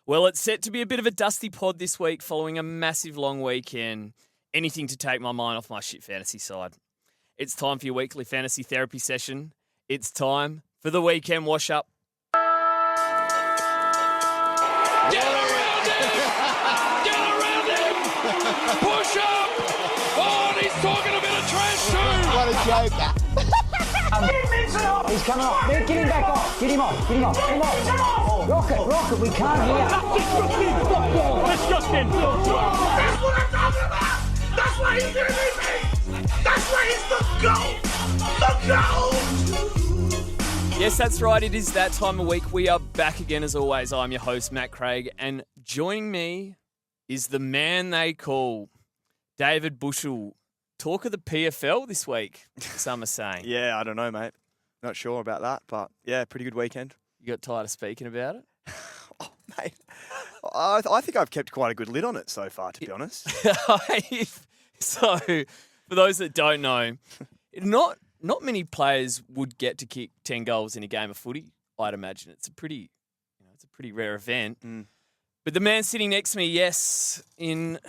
Well, it's set to be a bit of a dusty pod this week following a massive long weekend. Anything to take my mind off my shit fantasy side. It's time for your weekly fantasy therapy session. It's time for the weekend wash-up. Get around him! Get around him! Push up! Oh, and he's talking a bit of trash too! What a joker. He's coming off. Get him back off. Get him off. Get him off. Get him off. Rocket, we can't hear. Disgusting football! Disgusting football! That's what I'm talking about! That's why he's giving me! That's why he's the GOAT! The GOAT! Yes, that's right. It is that time of week. We are back again as always. I'm your host, Matt Craig, and joining me is the man they call David Bushell. Talk of the PFL this week, some are saying. Yeah, I don't know, mate. Not sure about that, but yeah, pretty good weekend. You got tired of speaking about it? Oh, mate. I think I've kept quite a good lid on it so far, to be honest. So, for those that don't know, not many players would get to kick 10 goals in a game of footy, I'd imagine. It's a pretty rare event. Mm. But the man sitting next to me, yes, in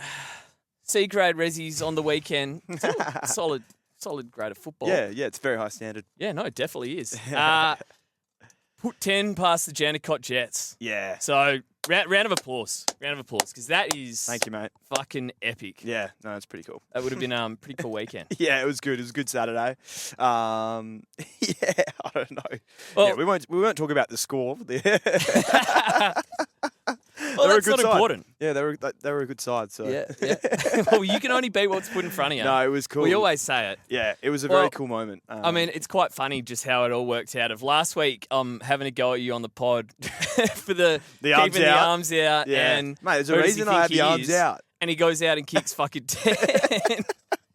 C-grade resis on the weekend, solid grade of football. Yeah, it's very high standard. Yeah, no, it definitely is. Put 10 past the Jandakot Jets. Yeah. So, round of applause, because that is Thank you, mate. fucking epic. Yeah, no, it's pretty cool. That would have been a pretty cool weekend. Yeah, it was good. It was a good Saturday. Yeah, I don't know. Well- Yeah, we won't talk about the score. Well, They were a that's good not side. important. Yeah, they were a good side. So Yeah. Well, you can only beat what's put in front of you. no, it was cool. We always say it. Yeah, it was a Well, very cool moment. I mean, it's quite funny just how it all worked out. Of last week, having a go at you on the pod for the arms keeping the out. arms out. yeah, And mate, there's who a does he reason I had think the he arms is? out. And he goes out and kicks fucking 10.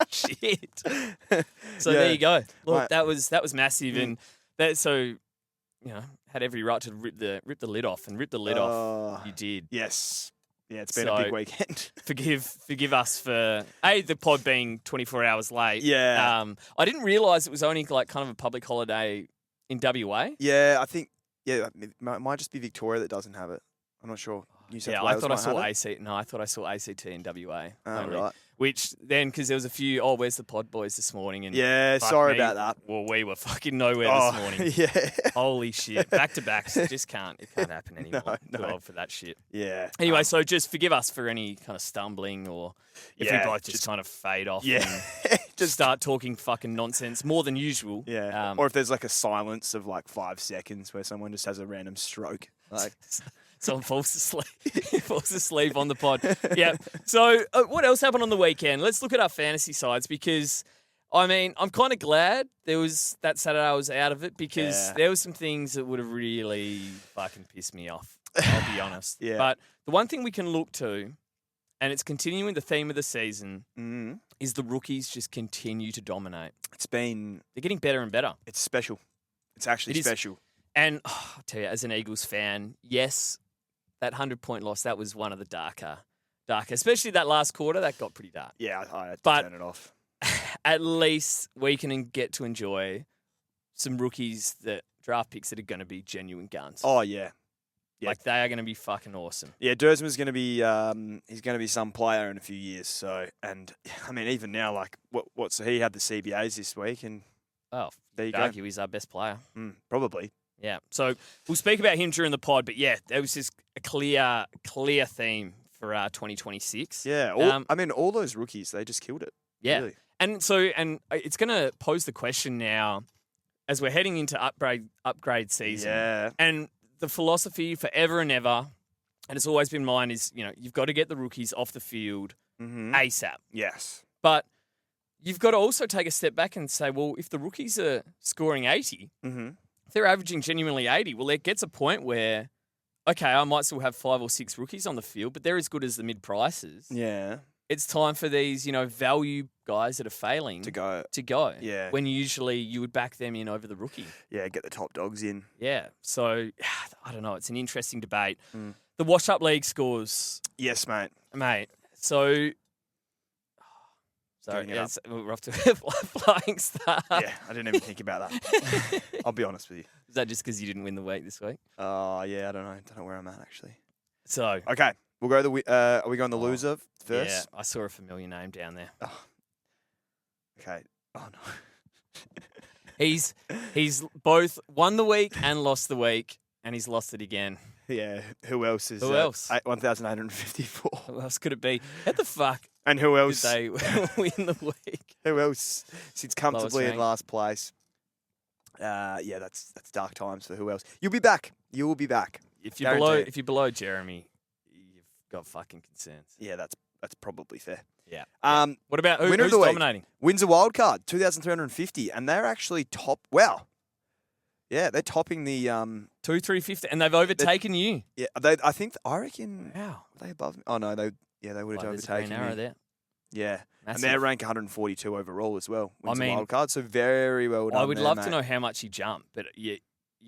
Shit. So Yeah. there you go. Look, Mate. that was massive, and that had every right to rip the lid off, and rip the lid off. You did. Yes. Yeah, it's been So- a big weekend. Forgive us for the pod being 24 hours late. Yeah. I didn't realise it was only like kind of a public holiday in WA. Yeah, I think it might just be Victoria that doesn't have it. I'm not sure. New South Yeah, Wales I thought I might saw have it. AC. No, I thought I saw ACT in WA. Oh, only. right. Which then, because there was a few, where's the pod boys this morning? And Yeah, fuck sorry me, about that. Well, we were fucking nowhere Oh, this morning. yeah. Holy shit. Back to backs. It can't happen anymore. No. Too old for that shit. Yeah. Anyway, so just forgive us for any kind of stumbling, or if Yeah, we both just kind of fade off Yeah. and Just start talking fucking nonsense more than usual. Yeah. Or if there's like a silence of like 5 seconds where someone just has a random stroke. Like, Someone falls asleep on the pod. Yeah. So what else happened on the weekend? Let's look at our fantasy sides, because, I mean, I'm kind of glad there was that Saturday I was out of it, because Yeah. there were some things that would have really fucking pissed me off, I'll be honest. Yeah. But the one thing we can look to, and it's continuing the theme of the season, is the rookies just continue to dominate. They're getting better and better. it's special. It's actually It is. special. And I'll tell you, as an Eagles fan, yes, that 100-point loss, that was one of the darker, especially that last quarter, that got pretty dark. Yeah, I had to But- turn it off. At least we can get to enjoy some rookies, that draft picks that are going to be genuine guns. Oh, yeah. Yeah. Like, they are going to be fucking awesome. Yeah, Dersman's going to be he's going to be some player in a few years. So, and I mean, even now, like, he had the CBAs this week, and Oh, there you I'd go. argue he's our best player. Probably. Yeah. So we'll speak about him during the pod, but yeah, there was just a clear theme for 2026. Yeah. All those rookies, they just killed it. Yeah. Really. And it's going to pose the question now, as we're heading into upgrade season. Yeah. And the philosophy forever and ever, and it's always been mine, is, you've got to get the rookies off the field ASAP. Yes. But you've got to also take a step back and say, well, if the rookies are scoring 80, if they're averaging genuinely 80, well, there gets a point where, okay, I might still have 5 or 6 rookies on the field, but they're as good as the mid-prices. Yeah. It's time for these, value guys that are failing To go. Yeah. When usually you would back them in over the rookie. Yeah, get the top dogs in. Yeah. So, I don't know. It's an interesting debate. The wash-up league scores, Yes, mate. mate. So, sorry, Getting it up. we're off to a flying start. Yeah, I didn't even think about that. I'll be honest with you. Is that just because you didn't win the week this week? Oh, yeah, I don't know. Don't know where I'm at, actually. So Okay, we'll go are we going the loser first? yeah, I saw a familiar name down there. Okay. Oh no. He's both won the week and lost the week, and he's lost it again. Yeah. Who else is? Who else? 1,854. Who else could it be? How the fuck And who did else? they win the week? Who else sits comfortably in ranked. last place? Yeah, that's dark times for who else. You'll be back. You will be back. If you're below Jeremy, you've got fucking concerns. Yeah, that's probably fair. Yeah. Um, What about winner of who's the week. dominating? Wins a wild card, 2,350, and they're actually top. Wow. Yeah, they're topping the 2,350, and they've overtaken you. Yeah, I reckon. Wow. Are they above me? Oh no, they would have There's a overtaken green arrow me. there. Yeah, Massive. and they're ranked 142 overall as well. Wins I mean, a wild card, so very well done. I would there, love mate. to know how much he jumped, but you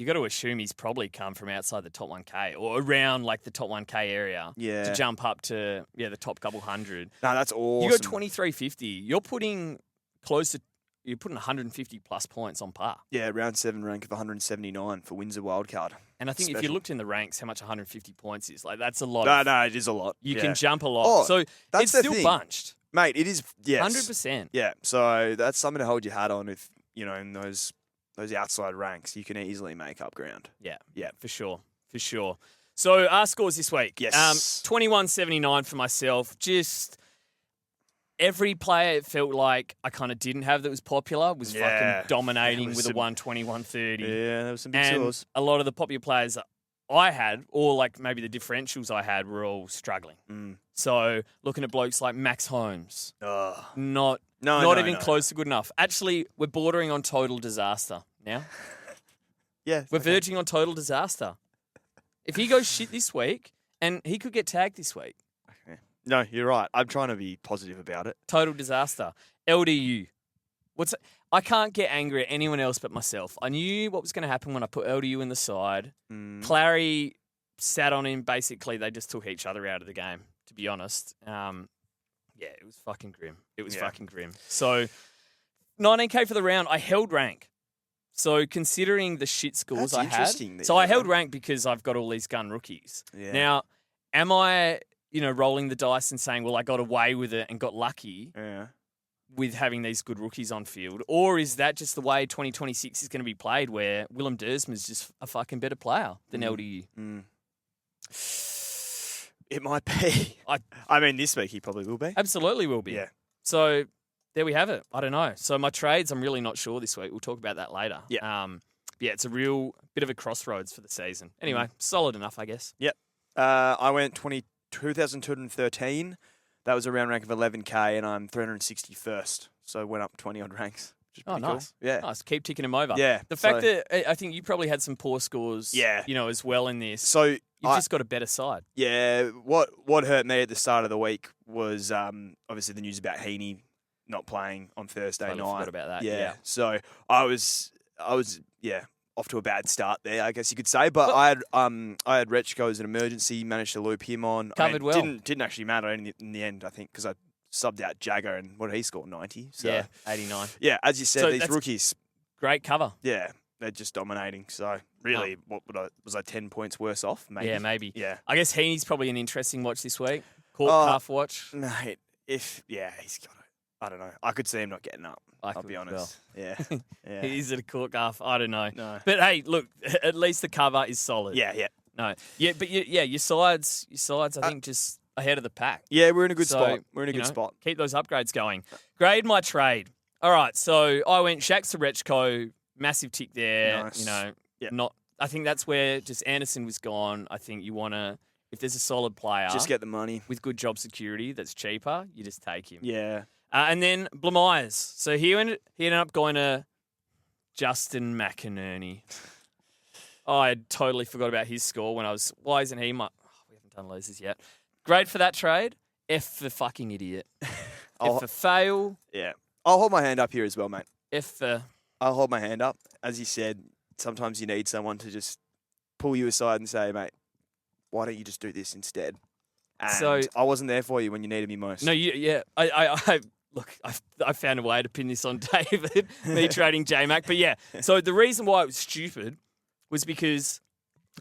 got to assume he's probably come from outside the top 1K or around like the top 1K area Yeah. to jump up to the top couple hundred. No, that's awesome. You got 2,350. You're putting 150 plus points on par. Yeah, round 7 rank of 179 for Windsor wildcard. And I think if you Special. looked in the ranks, how much 150 points is, like that's a lot. No, it is a lot. You Yeah. can jump a lot. Oh, So that's it's the still thing. bunched. Mate, it is. Yes, 100%. Yeah, so that's something to hold your hat on. If in those outside ranks, you can easily make up ground. Yeah, Yeah. for sure. So our scores this week. Yes. 21.79 for myself. Just every player it felt like I kind of didn't have that was popular was Yeah. fucking dominating There was with a some- 120, 130. Yeah, there was some big And scores. a lot of the popular players that I had, or like maybe the differentials I had, were all struggling. Mm. So looking at blokes like Max Holmes, Oh. not even close to good enough. Actually, we're bordering on total disaster now. Yeah, We're verging on total disaster. If he goes shit this week, and he could get tagged this week, No, you're right. I'm trying to be positive about it. total disaster. LDU. I can't get angry at anyone else but myself. I knew what was going to happen when I put LDU in the side. Clary sat on him. Basically, they just took each other out of the game, to be honest. It was fucking grim. Fucking grim. So, 19K for the round. I held rank. So, considering the shit scores That's I interesting had. that So, you I had held that. rank because I've got all these gun rookies. Yeah. Now, am I, rolling the dice and saying, well, I got away with it and got lucky Yeah. with having these good rookies on field? Or is that just the way 2026 is going to be played where Willem Dersma's just a fucking better player than LDU? It might be. I mean, this week he probably will be. Absolutely will be. Yeah. So there we have it. I don't know. So my trades, I'm really not sure this week. We'll talk about that later. Yeah. It's a real bit of a crossroads for the season. Anyway, solid enough, I guess. Yep. I went 2,213. That was a round rank of 11K, and I'm 361st. So went up 20 odd ranks. Which is Oh, pretty cool. nice. Yeah. Nice. Keep ticking them over. Yeah, The fact so- that I think you probably had some poor scores, Yeah. as well in this. So You've just got a better side. yeah, what hurt me at the start of the week was obviously the news about Heaney not playing on Thursday Totally night. forgot about that. Yeah. Yeah. So I was off to a bad start there, I guess you could say. But I had Rechko as an emergency, managed to loop him on. Covered well. Didn't actually matter in the end, I think, because I subbed out Jagger and what did he score? 90. So Yeah, 89. yeah, as you said, So these that's- rookies, Great cover. yeah, they're just dominating. So really, was I 10 points worse off? Maybe. Yeah, maybe. Yeah. I guess Heaney's probably an interesting watch this week. Court Oh, calf watch. Mate, he's got it. I don't know. I could see him not getting up. I'll could be as honest. Yeah. Yeah. Is it a court calf? I don't know. No. But hey, look, at least the cover is solid. Yeah. No. Yeah, but your sides, I think, just ahead of the pack. Yeah, we're in a good So, spot. We're in a you good know, spot. Keep those upgrades going. Grade my trade. All right, so I went Shax to Rechko, massive tick there. Nice. Yeah. I think that's where just Anderson was gone. I think you want to, if there's a solid player Just get the money. with good job security that's cheaper, you just take him. Yeah. And then Blamires. So he ended up going to Justin McInerney. I had totally forgot about his score when I was. Why isn't he? We haven't done losers yet. Great for that trade. F for fucking idiot. F for fail. Yeah. I'll hold my hand up here as well, mate. F for. I'll hold my hand up. As you said, sometimes you need someone to just pull you aside and say, mate, why don't you just do this instead? And So- I wasn't there for you when you needed me most. No, yeah. I found a way to pin this on David, me trading J-Mac. But yeah, so the reason why it was stupid was because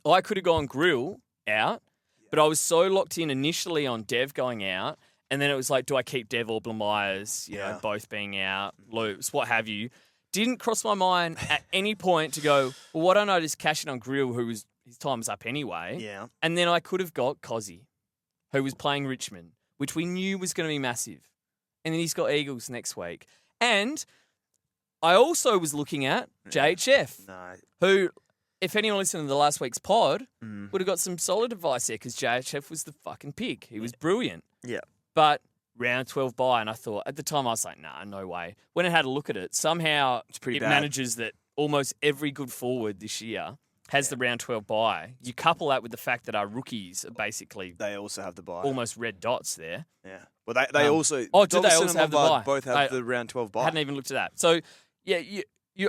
I could have gone Grill out But I was so locked in initially on Dev going out, and then it was like, do I keep Dev or Blamires, you know, both being out, Loops, what have you. Didn't cross my mind at any point to go, well, why don't I just cash it on Grill, his time was up anyway. Yeah. And then I could have got Cozzy, who was playing Richmond, which we knew was going to be massive. And then he's got Eagles next week. And I also was looking at JHF, who, if anyone listened to the last week's pod, would have got some solid advice there because JHF was the fucking pick. He was brilliant. Yeah. But round 12 bye, and I thought, at the time I was like, nah, no way. When I had a look at it, somehow it manages that almost every good forward this year has the round 12 bye. You couple that with the fact that our rookies are basically... They also have the bye. Almost red dots there. Yeah. Well, they also... Oh, do they also have the bye? Both have the round 12 bye. I hadn't even looked at that. So, yeah,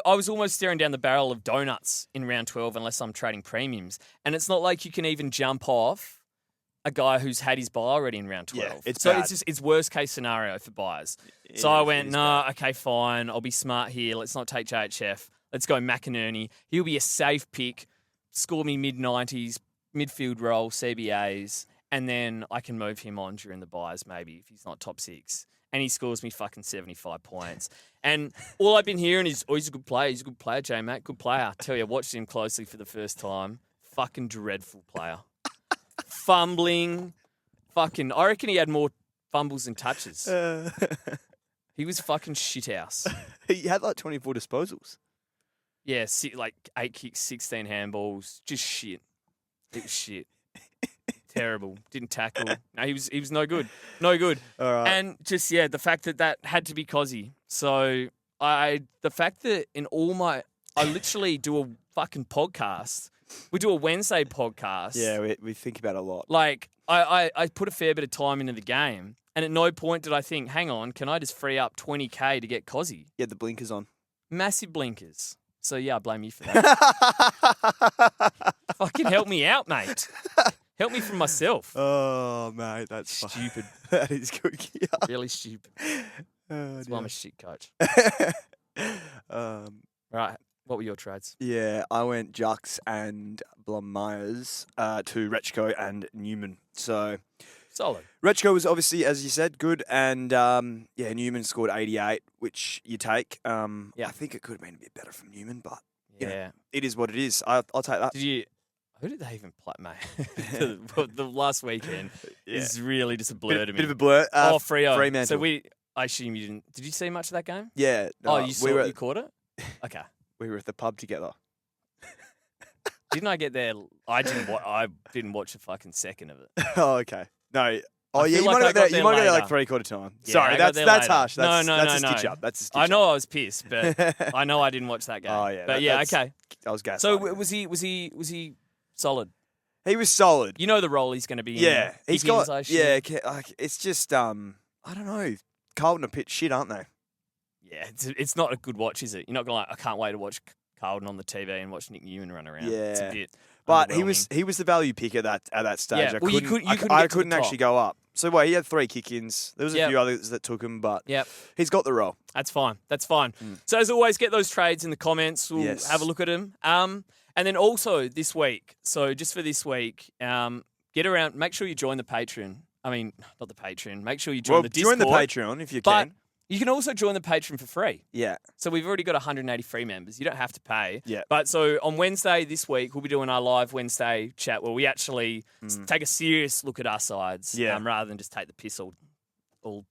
I was almost staring down the barrel of donuts in round 12 unless I'm trading premiums. And it's not like you can even jump off a guy who's had his buy already in round 12. Yeah, it's so bad. it's worst case scenario for buyers. So I went, okay, fine. I'll be smart here. Let's not take JHF. Let's go McInerney. He'll be a safe pick. Score me mid-90s, midfield role, CBAs, and then I can move him on during the buys maybe if he's not top 6. And he scores me fucking 75 points. And all I've been hearing is, he's a good player. He's a good player, J-Mac. Good player. I tell you, I watched him closely for the first time. Fucking dreadful player. Fumbling. Fucking, I reckon he had more fumbles than touches. He was fucking shithouse. He had like 24 disposals. Yeah, like 8 kicks, 16 handballs. Just shit. It was shit. Terrible. Didn't tackle. No, he was no good. No good. All right. And just, the fact that had to be Cozzy. So the fact that I literally do a fucking podcast. We do a Wednesday podcast. Yeah, we think about it a lot. Like, I put a fair bit of time into the game. And at no point did I think, hang on, can I just free up 20K to get Cozzy? You had the blinkers on. Massive blinkers. So, I blame you for that. Fucking help me out, mate. Help me from myself. Oh, mate, that's stupid. That is good. Yeah. Really stupid. That's why I'm a shit coach. Right. What were your trades? Yeah, I went Jux and Blumeyers to Rechko and Newman. So solid. Rechko was obviously, as you said, good, and Newman scored 88, which you take. I think it could have been a bit better from Newman, but you know, it is what it is. I'll take that. Who did they even play, mate? the last weekend is really just a blur to me. Bit of a blur. Freo. So I assume you didn't. Did you see much of that game? Yeah. No, you caught it? Okay. We were at the pub together. Didn't I get there? I didn't watch a fucking second of it. Oh, okay. No. Oh, yeah, you like might have got there like 3/4 time. Yeah, sorry, that's harsh. That's no, a stitch up. That's a stitch up. I know I was pissed, but I know I didn't watch that game. Oh, yeah. But okay. I was gaslighting. So was he solid? He was solid. You know the role he's going to be in. Yeah. He's got, like it's just, I don't know. Carlton are pit shit, aren't they? Yeah, it's not a good watch, is it? You're not going to I can't wait to watch Carlton on the TV and watch Nick Newman run around. Yeah. It's a bit But he was the value pick at that stage. Yeah. Well, I couldn't actually go up. So he had 3 kick-ins. There was a few others that took him, but he's got the role. That's fine. So as always, get those trades in the comments. We'll have a look at them. And then also this week, so just for this week, get around, make sure you join the Patreon. I mean, not the Patreon. Make sure you join the Discord. Join the Patreon if you but can. You can also join the Patreon for free. Yeah. So we've already got 180 free members. You don't have to pay. Yeah. But so on Wednesday this week, we'll be doing our live Wednesday chat where we actually take a serious look at our sides rather than just take the piss all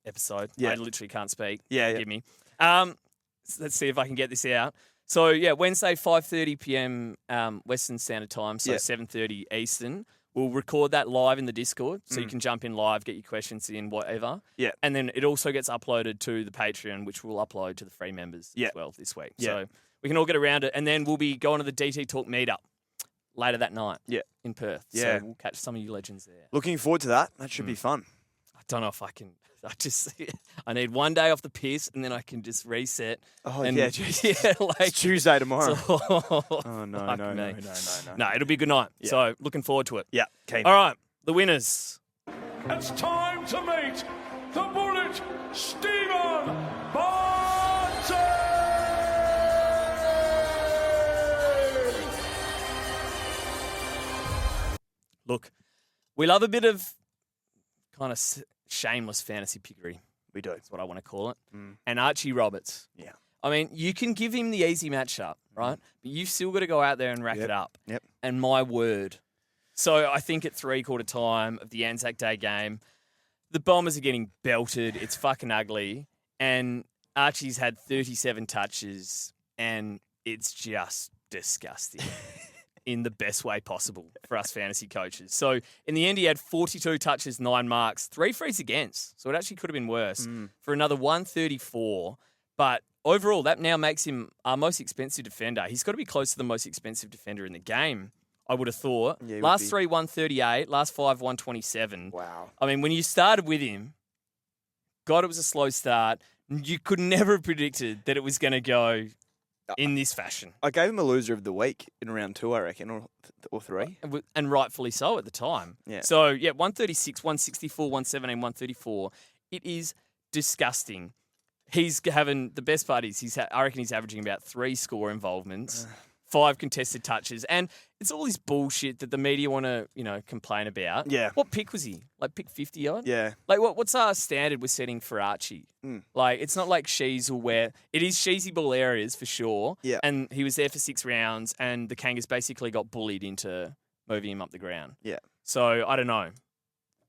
episode. Yeah. I literally can't speak. Yeah. Forgive me. Let's see if I can get this out. So, Wednesday, 5:30 p.m. Western Standard Time, so 7:30 Eastern. We'll record that live in the Discord, so you can jump in live, get your questions in, whatever. Yeah. And then it also gets uploaded to the Patreon, which we'll upload to the free members as well this week. Yeah. So we can all get around it. And then we'll be going to the DT Talk meetup later that night in Perth. Yeah. So we'll catch some of you legends there. Looking forward to that. That should be fun. I don't know if I can. I need one day off the piss and then I can just reset. Oh, and, yeah. It's Tuesday tomorrow. Oh, no. No, it'll be a good night. Yeah. So looking forward to it. Yeah, keen. All right, the winners. It's time to meet the Bullet, Stephen Barton! Look, We love a bit of kind of shameless fantasy pickery. We do. That's what I want to call it. And Archie Roberts. Yeah. I mean, you can give him the easy matchup, right? But you've still got to go out there and rack it up. Yep. And my word. So I think at 3/4 time of the Anzac Day game, the Bombers are getting belted. It's fucking ugly. And Archie's had 37 touches, and it's just disgusting in the best way possible for us fantasy coaches. So in the end, he had 42 touches, 9 marks, 3 frees against. So it actually could have been worse for another 134. But overall, that now makes him our most expensive defender. He's got to be close to the most expensive defender in the game, I would have thought. Yeah, last 3, 138. Last 5, 127. Wow. I mean, when you started with him, God, it was a slow start. You could never have predicted that it was going to go in this fashion. I gave him a loser of the week in round 2, I reckon, or 3. And rightfully so at the time. Yeah. So, 136, 164, 117, 134. It is disgusting. He's having the best part is I reckon he's averaging about 3 score involvements, 5 contested touches, and it's all this bullshit that the media want to, complain about. Yeah. What pick was he? Like pick 50 odd? Yeah. Like what's our standard we're setting for Archie? Like it's not like Sheezel where it is cheesy ball areas for sure. Yeah. And he was there for 6 rounds, and the Kangas basically got bullied into moving him up the ground. Yeah. So I don't know.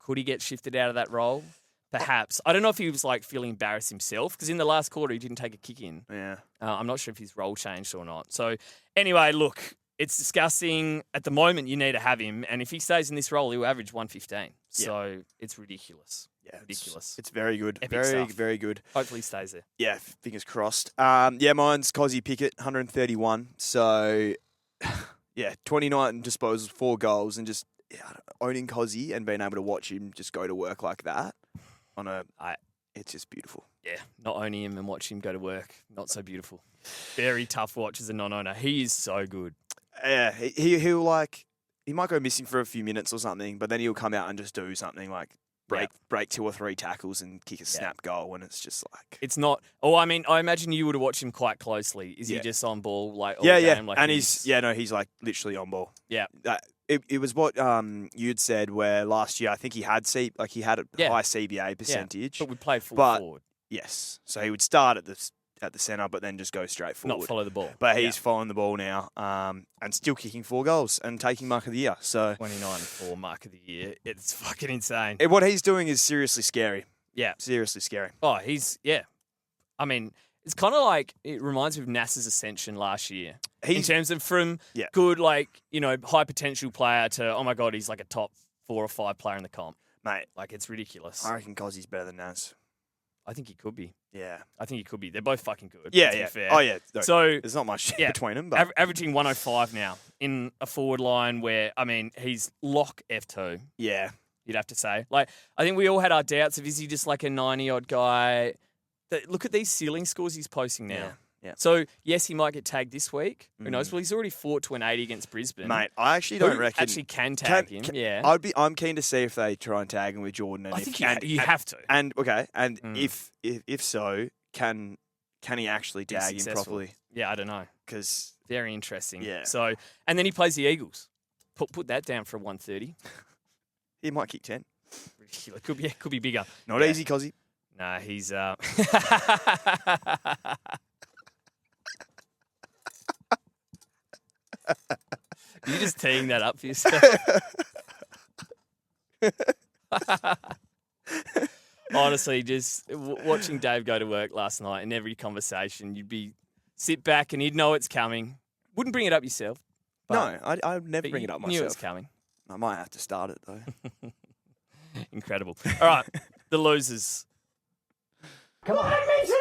Could he get shifted out of that role? Perhaps. I don't know if he was like feeling embarrassed himself because in the last quarter he didn't take a kick in. Yeah. I'm not sure if his role changed or not. So anyway, look, it's disgusting. At the moment, you need to have him, and if he stays in this role, he'll average 115. So it's ridiculous. Yeah, ridiculous. It's very good. Epic very, stuff. very good. Hopefully he stays there. Yeah, fingers crossed. Mine's Cozzy Pickett, 131. So, 29 disposals, 4 goals, and just owning Cozzy and being able to watch him just go to work like that it's just beautiful. Yeah, not owning him and watching him go to work, not so beautiful. Very tough watch as a non-owner. He is so good. Yeah, he might go missing for a few minutes or something, but then he'll come out and just do something like break 2 or 3 tackles and kick a snap goal, and it's just like it's not. Oh, I mean, I imagine you would have watched him quite closely. Is he just on ball like all yeah, game? Like and he's like literally on ball. Yeah. It was what you'd said where last year I think he had a high CBA percentage, but we played full forward. Yes, so he would start at the centre, but then just go straight forward, not follow the ball. But he's following the ball now, and still kicking 4 goals and taking mark of the year. So 29-4 mark of the year. It's fucking insane. What he's doing is seriously scary. Yeah, seriously scary. Oh, I mean, it's kind of like it reminds me of NASA's ascension last year. In terms of from good, high potential player to, oh my God, he's like a top 4 or 5 player in the comp. Mate. Like, it's ridiculous. I reckon Cozzy's better than Nas. I think he could be. Yeah. I think he could be. They're both fucking good. Yeah, to be fair. Oh, yeah. No, so there's not much between them. But averaging 105 now in a forward line where, I mean, he's lock F2. Yeah. You'd have to say. Like, I think we all had our doubts of, is he just like a 90-odd guy? Look at these ceiling scores he's posting now. Yeah. So, yes, he might get tagged this week. Who knows? Well, he's already fought to an 80 against Brisbane. Mate, I actually don't reckon... actually can tag him, I'm keen to see if they try and tag him with Jordan. And I think you have to. And, if so, can he actually tag him properly? Yeah, I don't know. Because... Very interesting. Yeah. So, and then he plays the Eagles. Put that down for a 130. He might kick 10. Ridiculous. Could be bigger. Not easy, Cozzy. Nah, he's... You're just teeing that up for yourself. Honestly, just watching Dave go to work last night, in every conversation, you'd sit back and you'd know it's coming. Wouldn't bring it up yourself. No, I'd never bring it up myself. Knew it was coming. I might have to start it, though. Incredible. All right, the losers. Come on. I mention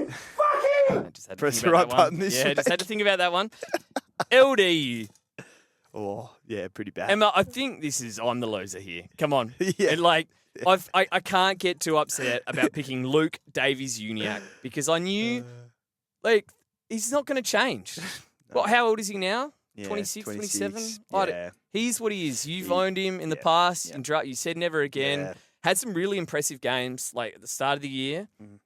again! Fuck him! Just had to Press think the about right that one. button this Yeah, just had to think about that one. LD. Oh, yeah, pretty bad. Emma, I think I'm the loser here. Come on. Yeah. And I can't get too upset about picking Luke Davies-Uniacke because I knew, he's not going to change. No. How old is he now? Yeah, 26, 27? Yeah. He's what he is. You've owned him in the past. Yeah. You said never again. Yeah. Had some really impressive games at the start of the year. Mm-hmm.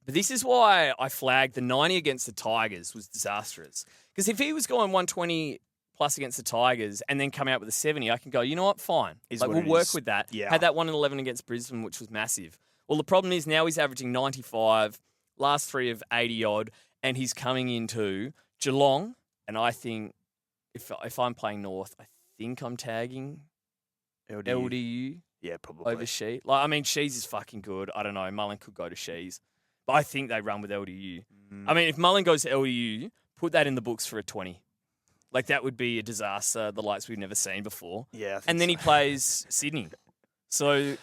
But this is why I flagged the 90 against the Tigers was disastrous. Because if he was going 120 plus against the Tigers and then come out with a 70, I can go, you know what, fine. Is Like, what we'll it work is. with that. Yeah. Had that 1 in 11 against Brisbane, which was massive. Well, the problem is now he's averaging 95, last 3 of 80-odd, and he's coming into Geelong, and I think if I'm playing North, I think I'm tagging LDU Yeah, probably. over Shees. Like, I mean, Shees is fucking good. I don't know. Mullen could go to Shees. But I think they run with LDU. I mean, if Mullen goes to LDU, put that in the books for a 20. Like, that would be a disaster, the likes we've never seen before. Yeah. I think And then so. he plays Sydney. So,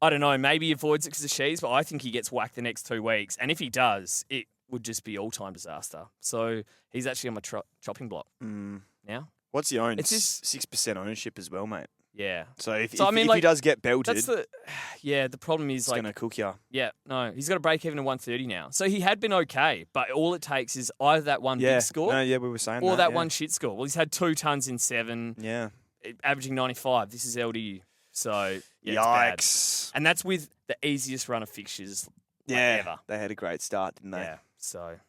I don't know. Maybe he avoids it because of Shees, but I think he gets whacked the next 2 weeks. And if he does, it would just be all-time disaster. So, he's actually on my chopping block now. What's he own? It's just- 6% ownership as well, mate. Yeah. So if I mean, he like, does get belted, That's the problem is it's like going to cook you. yeah, no, he's got a break even at 130 now. So he had been okay, but all it takes is either that one Yeah. big score No, yeah, we were saying or that yeah. one shit score. Well, he's had 2 tons in 7, Yeah. averaging 95. This is LDU. So yeah, it's bad. Yikes. And that's with the easiest run of fixtures Yeah. ever. They had a great start, didn't they? Yeah. So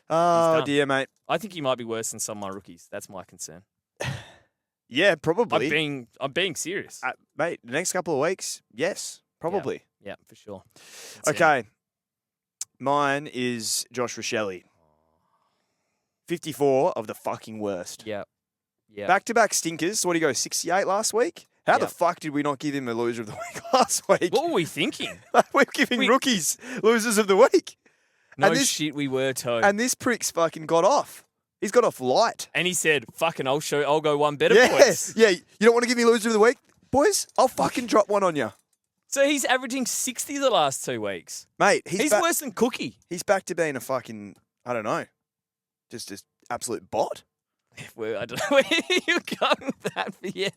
Oh, done. dear, mate. I think he might be worse than some of my rookies. That's my concern. Yeah, probably. I'm being serious. Mate, the next couple of weeks, yes, probably. Yeah, for sure. That's it. Okay. Mine is Josh Rochelle. 54 of the fucking worst. Yeah. Yeah. Back-to-back stinkers. So what did he go, 68 last week? How the Yep. fuck did we not give him a loser of the week last week? What were we thinking? We're giving We- rookies losers of the week. No this- shit, we were too. And this prick's fucking got off. He's got off light. And he said, fucking, I'll go one better Yeah, points. yeah. You don't want to give me loser of the week? Boys, I'll fucking drop one on you. So he's averaging 60 the last 2 weeks. Mate, He's back, worse than Cookie. he's back to being a fucking, I don't know, just absolute bot. Well, I don't know where you're going with that, but yeah,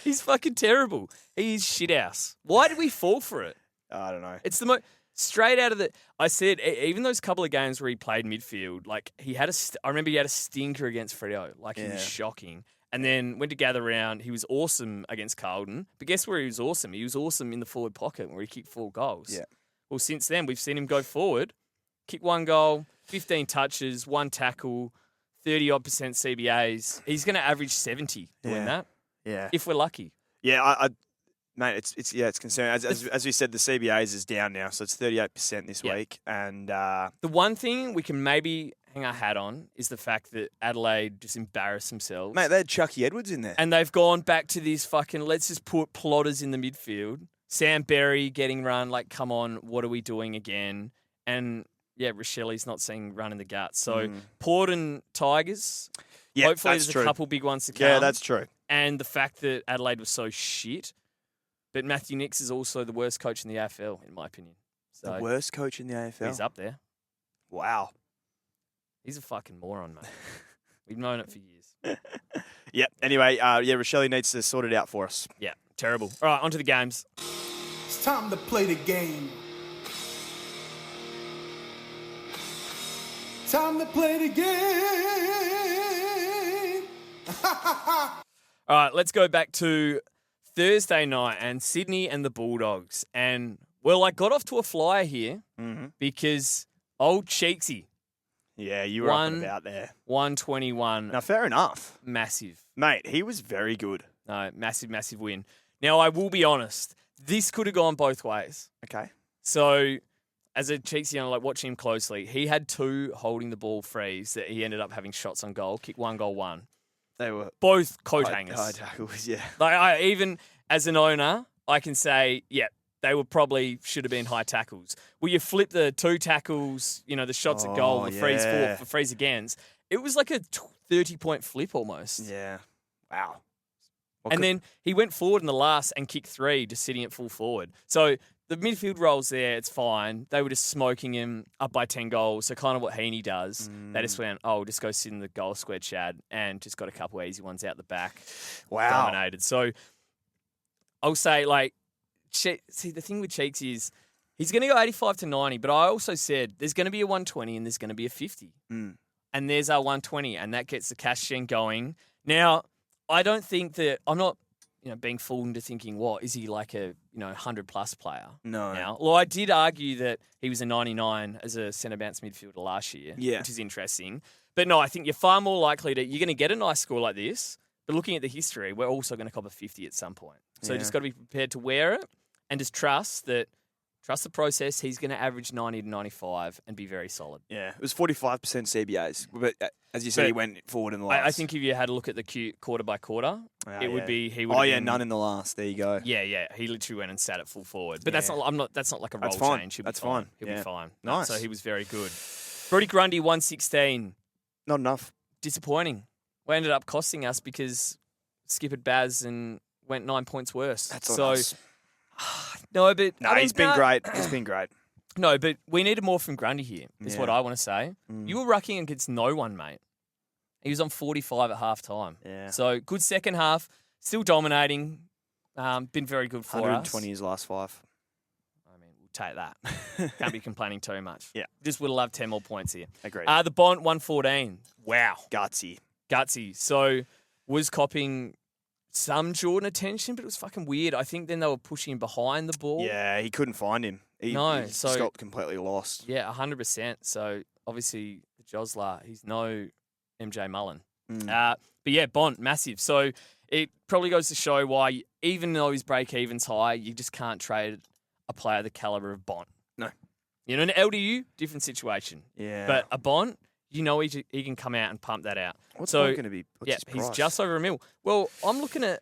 he's fucking terrible. He's shit house. Why did we fall for it? I don't know. It's the most straight out of the. I said even those couple of games where he played midfield, like he had I remember he had a stinker against Freo, like he was Yeah. shocking. And then went to gather round. He was awesome against Carlton, but guess where he was awesome? He was awesome in the forward pocket where he kicked 4 goals. Yeah. Well, since then we've seen him go forward, kick 1 goal, 15 touches, 1 tackle. 30-odd% CBAs. He's going to average 70 doing Yeah. that, Yeah. if we're lucky. Yeah, mate, it's concerning. As we said, the CBAs is down now, so it's 38% this Yeah. week. And The one thing we can maybe hang our hat on is the fact that Adelaide just embarrassed themselves. mate, they had Chucky Edwards in there. And they've gone back to this fucking, let's just put plotters in the midfield. Sam Berry getting run, like, come on, what are we doing again? And, yeah, Rochelle's not seeing run in the guts. So, Port and Tigers, yeah, hopefully that's there's true. a couple big ones to come. Yeah, that's true. And the fact that Adelaide was so shit. But Matthew Nicks is also the worst coach in the AFL, in my opinion. So The worst coach in the AFL. he's up there. Wow. He's a fucking moron, mate. We've known it for years. Yep. Anyway, yeah, Rochelle needs to sort it out for us. Yeah, terrible. All right, on to the games. It's time to play the game. Time to play the game. All right, let's go back to Thursday night and Sydney and the Bulldogs. And, well, I got off to a flyer here because old Cheeksy, Yeah, you were up and about there. 121, Now, fair enough. massive. Mate, he was very good. No, massive, massive win. Now, I will be honest, this could have gone both ways. Okay. So, as a Cheeksy, like watching him closely, he had 2 holding the ball frees that he ended up having shots on goal, kick 1, goal 1. They were Both coat high hangers. tackles, yeah. Like even as an owner, I can say, yeah, they were probably should have been high tackles. Well, you flip the 2 tackles, you know, the shots at goal, the frees yeah. for, the frees against. It was like a 30-point flip almost. Yeah. Wow. And then he went forward in the last and kicked 3, just sitting at full forward. So the midfield rolls there, it's fine. They were just smoking him up by 10 goals. So kind of what Heaney does. They just went, oh, just go sit in the goal square, Chad, and just got a couple easy ones out the back. Wow. Dominated. So I'll say, like, see, the thing with Cheeks is he's going to go 85 to 90, but I also said there's going to be a 120 and there's going to be a 50. And there's our 120, and that gets the cash gen going. Now, I don't think that I'm not being fooled into thinking, what is he like a 100+ player? No. Now, well, I did argue that he was a 99 as a centre bounce midfielder last year, which is interesting. But no, I think you're far more likely you're going to get a nice score like this. But looking at the history, we're also going to cop a 50 at some point. So just got to be prepared to wear it and just trust the process. He's going to average 90 to 95 and be very solid. Yeah, it was 45% CBAs. But as you said, he went forward in the last. I think if you had a look at the quarter by quarter, would be he would. Oh, yeah, none in the last. There you go. Yeah. He literally went and sat at full forward. But that's not like a role change. That's fine. He'll be fine. Nice. So he was very good. Brody Grundy, 116. Not enough. Disappointing. We ended up costing us because skippered Baz and went 9 points worse. That's on us. No, but he's been great. He's been great. No, but we needed more from Grundy here. Is what I want to say. You were rucking against no one, mate. He was on 45 at half time. Yeah. So good second half. Still dominating. Been very good for 120 us. his last 5. I mean, we'll take that. Can't be complaining too much. Yeah. Just would have loved 10 more points here. Agreed. The Bont, 114. Wow. Gutsy. So was copping some Jordan attention, but it was fucking weird. I think then they were pushing him behind the ball. Yeah, he couldn't find him. He just got completely lost. Yeah, 100%. So obviously the Josler, he's no MJ Mullen. But yeah, Bont, massive. So it probably goes to show why, even though his break-even's high, you just can't trade a player the caliber of Bont. No. An LDU, different situation. Yeah. But a Bont, he can come out and pump that out. What's Bont going to be? What's his he's price? just over $1 million. Well, I'm looking at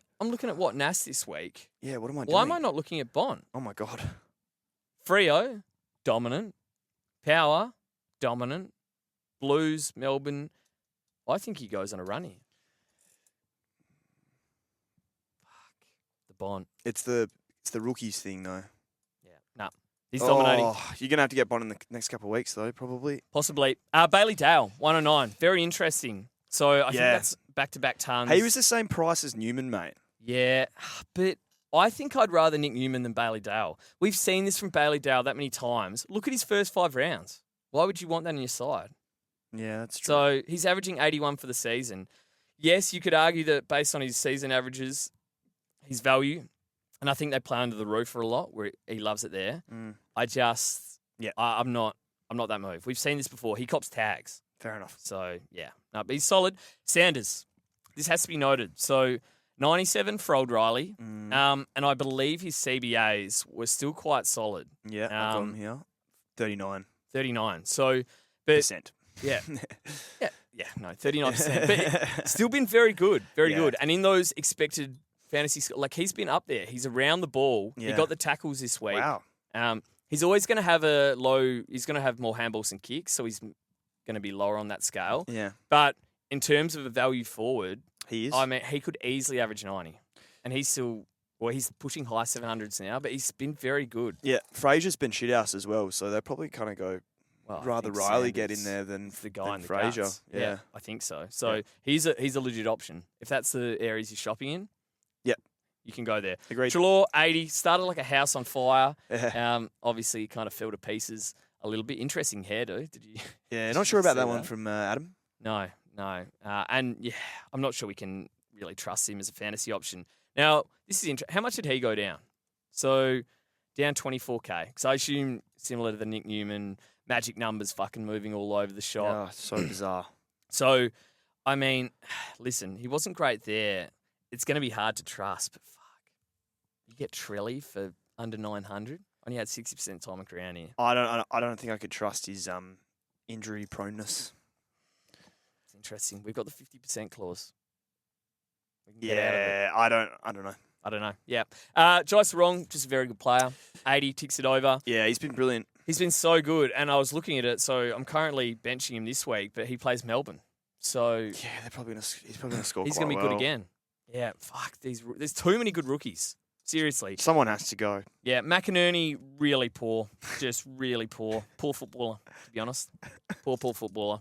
what NAS this week. Yeah, what am I doing? Why am I not looking at Bont? Oh my God. Freo, dominant. Power, dominant. Blues, Melbourne. I think he goes on a run here. Fuck. The Bont. It's the rookies thing though. Yeah. No. He's dominating. You're going to have to get Bont in the next couple of weeks though, probably. Possibly. Bailey Dale, 109. Very interesting. So I think that's back-to-back tons. He was the same price as Newman, mate. Yeah, but I think I'd rather Nick Newman than Bailey Dale. We've seen this from Bailey Dale that many times. Look at his first 5 rounds. Why would you want that on your side? Yeah, that's true. So he's averaging 81 for the season. Yes, you could argue that based on his season averages, his value, and I think they play under the roof for a lot where he loves it there. I'm not that move. We've seen this before. He cops tags. Fair enough. So, yeah. No, but he's solid. Sanders. This has to be noted. So, 97 for old Riley. And I believe his CBAs were still quite solid. Yeah, I've got him here. 39. 39. So, but... Percent. Yeah. Yeah, no, 39%. But still been very good. Very good. And in those expected fantasy... Like, he's been up there. He's around the ball. Yeah. He got the tackles this week. Wow. He's always going to have he's going to have more handballs and kicks, so he's going to be lower on that scale. Yeah. But in terms of a value forward... He is. I mean, he could easily average 90. And he's still... Well, he's pushing high 700s now, but he's been very good. Yeah, Fraser's been shit house as well, so they'll probably kind of go... Well, rather Riley get in there than the guy in the Fraser. guts. Yeah, I think so. So he's a legit option. If that's the areas you're shopping in, you can go there. Agreed. Trelaw, 80, started like a house on fire. Yeah. Obviously, kind of fell to pieces a little bit. Interesting hairdo. Did you? Yeah, not sure about that one from Adam. No. And yeah, I'm not sure we can really trust him as a fantasy option. Now, this is interesting. How much did he go down? So down 24K. Because I assume similar to the Nick Newman magic numbers fucking moving all over the shop. Oh, so bizarre. So, I mean, listen, he wasn't great there. It's going to be hard to trust, but fuck. You get Trelly for under 900? Only had 60% time of ground here. I don't think I could trust his injury proneness. It's interesting. We've got the 50% clause. We can get out of it. Yeah, I don't know. Yeah. Joyce Wrong, just a very good player. 80, ticks it over. Yeah, he's been brilliant. He's been so good, and I was looking at it, so I'm currently benching him this week, but he plays Melbourne. So yeah, he's probably gonna score. He's quite going to be well. good again. Yeah, fuck. There's too many good rookies. Seriously. Someone has to go. Yeah, McInerney, really poor. Just really poor. Poor footballer, to be honest. Poor footballer.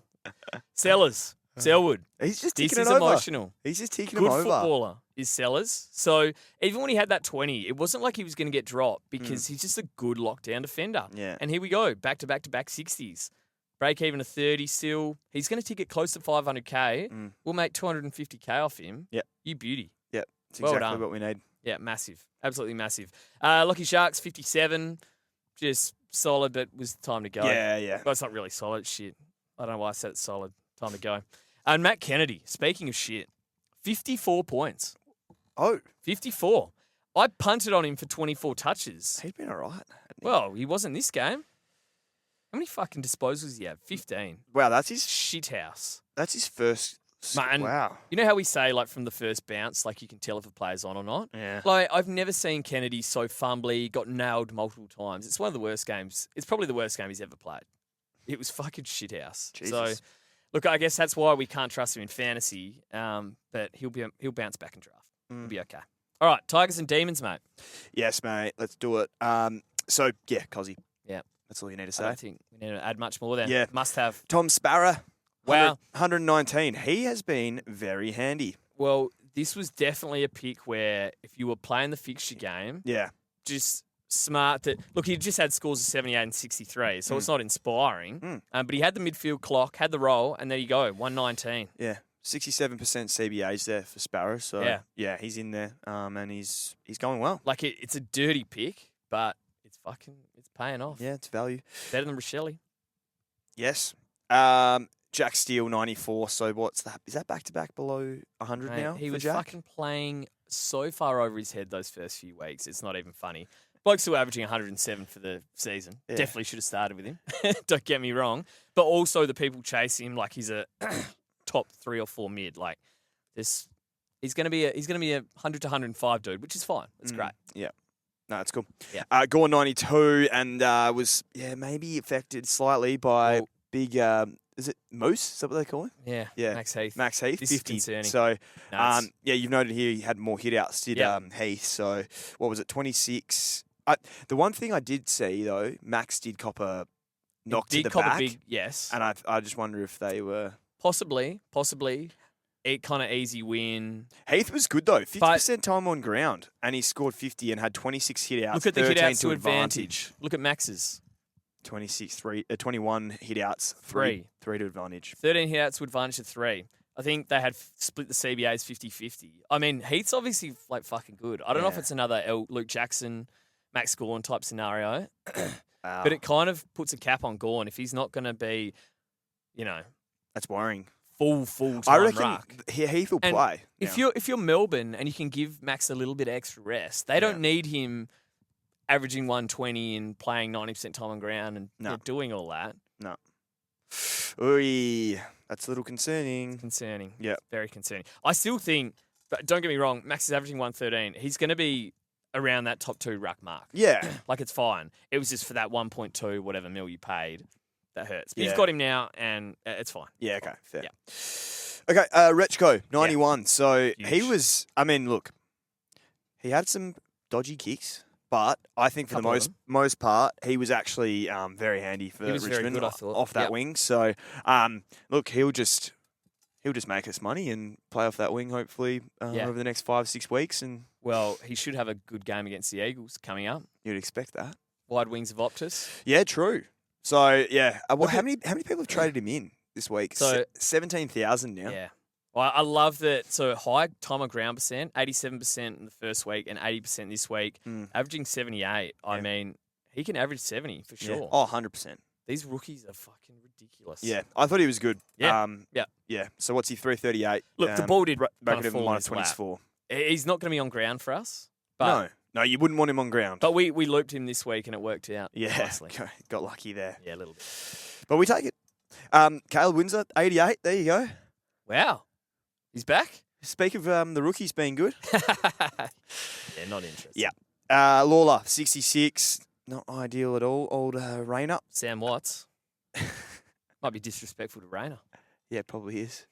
Sellers. Selwood. He's just This ticking is it over. emotional. He's just ticking Good him over. footballer is Sellers. So even when he had that 20, it wasn't like he was going to get dropped because he's just a good lockdown defender. Yeah. And here we go, back 60s. Break even to 30 still. He's going to ticket close to 500K. We'll make 250K off him. Yep. You beauty. Yep. It's Well exactly done. what we need. Yeah, massive. Absolutely massive. Lucky Sharks, 57. Just solid, but was time to go. Yeah. Well, it's not really solid. Shit. I don't know why I said it's solid. Time to go. And Matt Kennedy, speaking of shit, 54 points. Oh, 54. I punted on him for 24 touches. he's been all right. Well, he wasn't this game. How many fucking disposals did he have? 15. Wow, that's his Shithouse. That's his first. Man, Wow. You know how we say, like, from the first bounce, like, you can tell if a player's on or not? Yeah. Like, I've never seen Kennedy so fumbly, got nailed multiple times. It's one of the worst games. It's probably the worst game he's ever played. It was fucking shithouse. Jesus. So, look, I guess that's why we can't trust him in fantasy, but he'll bounce back in draft. He'll be okay. All right, Tigers and Demons, mate. Yes, mate. Let's do it. So yeah, Cozzy. Yeah. That's all you need to I say. don't think we need to add much more there. Yeah. Must have. Tom Sparrow. Wow. 119. He has been very handy. Well, this was definitely a pick where if you were playing the fixture game, Yeah. just smart that look, he just had scores of 78 and 63, so it's not inspiring. But he had the midfield clock, had the roll, and there you go, 119. Yeah. 67% CBAs there for Sparrow. So Yeah. he's in there. And he's going well. Like it's a dirty pick, but it's paying off. Yeah, it's value. Better than Rochelle. Yes. Jack Steele 94. So what's that? Is that back to back below 100 Mate, now? he for was Jack? fucking playing so far over his head those first few weeks. It's not even funny. Bloke's still averaging 107 for the season. Yeah. Definitely should have started with him. Don't get me wrong. But also the people chase him like he's a top 3 or 4 mid. Like this, he's going to be a 100 to 105 dude, which is fine. It's great. Yeah. No, it's cool. Yeah. Gore 92 and was maybe affected slightly by big. Is it Moose? Is that what they call him? Yeah. Yeah. Max Heath. Max Heath, This is 50. concerning. So, No, it's- you've noted here he had more hit-outs, did Heath. So, what was it, 26? The one thing I did see, though, Max did cop a knock to did the cop back. a big yes. And I just wonder if they were... Possibly. It kind of easy win. Heath was good, though. 50% time on ground. And he scored 50 and had 26 hit-outs. Look at the 13 hit-outs to advantage. Look at Max's. 21 hit-outs. 3 to advantage. 13 hit-outs to advantage of 3. I think they had split the CBAs 50-50. I mean, Heath's obviously like fucking good. I don't know if it's another Luke Jackson, Max Gawn type scenario, but it kind of puts a cap on Gawn if he's not going to be, That's worrying. full time I reckon ruck. Heath will And play. If now. you're Melbourne and you can give Max a little bit of extra rest, they don't need him averaging 120 and playing 90% time on ground and doing all that. No. Ooh, that's a little concerning. Concerning. Yeah. Very concerning. I still think, but don't get me wrong, Max is averaging 113. He's going to be around that top 2 ruck mark. Yeah. Like, it's fine. It was just for that 1.2 whatever mil you paid. That hurts. But Yeah. you've got him now, and it's fine. Yeah, okay, fair. Yeah. Okay, Rechko, 91. So he Huge. was, look, he had some dodgy kicks, but I think for the Couple of most part, he was actually very handy for He was very Richmond good, I thought. off that Yep. wing. So, look, he'll just make us money and play off that wing, hopefully, over the next 5-6 weeks. And Well, he should have a good game against the Eagles coming up. you'd expect that. Wide wings of Optus. Yeah, true. So, yeah. Well, Look how at- many people have traded him in this week? So- 17,000 now. Yeah. Well, I love that. So high time on ground percent, 87% in the first week and 80% this week, averaging 78. I mean, he can average 70 for Yeah. sure. Oh, 100%. These rookies are fucking ridiculous. Yeah, I thought he was good. Yeah. Yeah. Yeah. So what's he, 338? Look, the ball did Bracket kind of him fall in minus his lap. 24. He's not going to be on ground for us. But, No, you wouldn't want him on ground. But we looped him this week and it worked out Yeah, nicely. got lucky there. Yeah, a little bit. But we take it. Caleb Windsor, 88. There you go. Wow. He's back? Speak of the rookies being good. Yeah, not interested. Yeah. Lawler, 66. Not ideal at all. Old Rayner. Sam Watts. Might be disrespectful to Rayner. Yeah, probably is.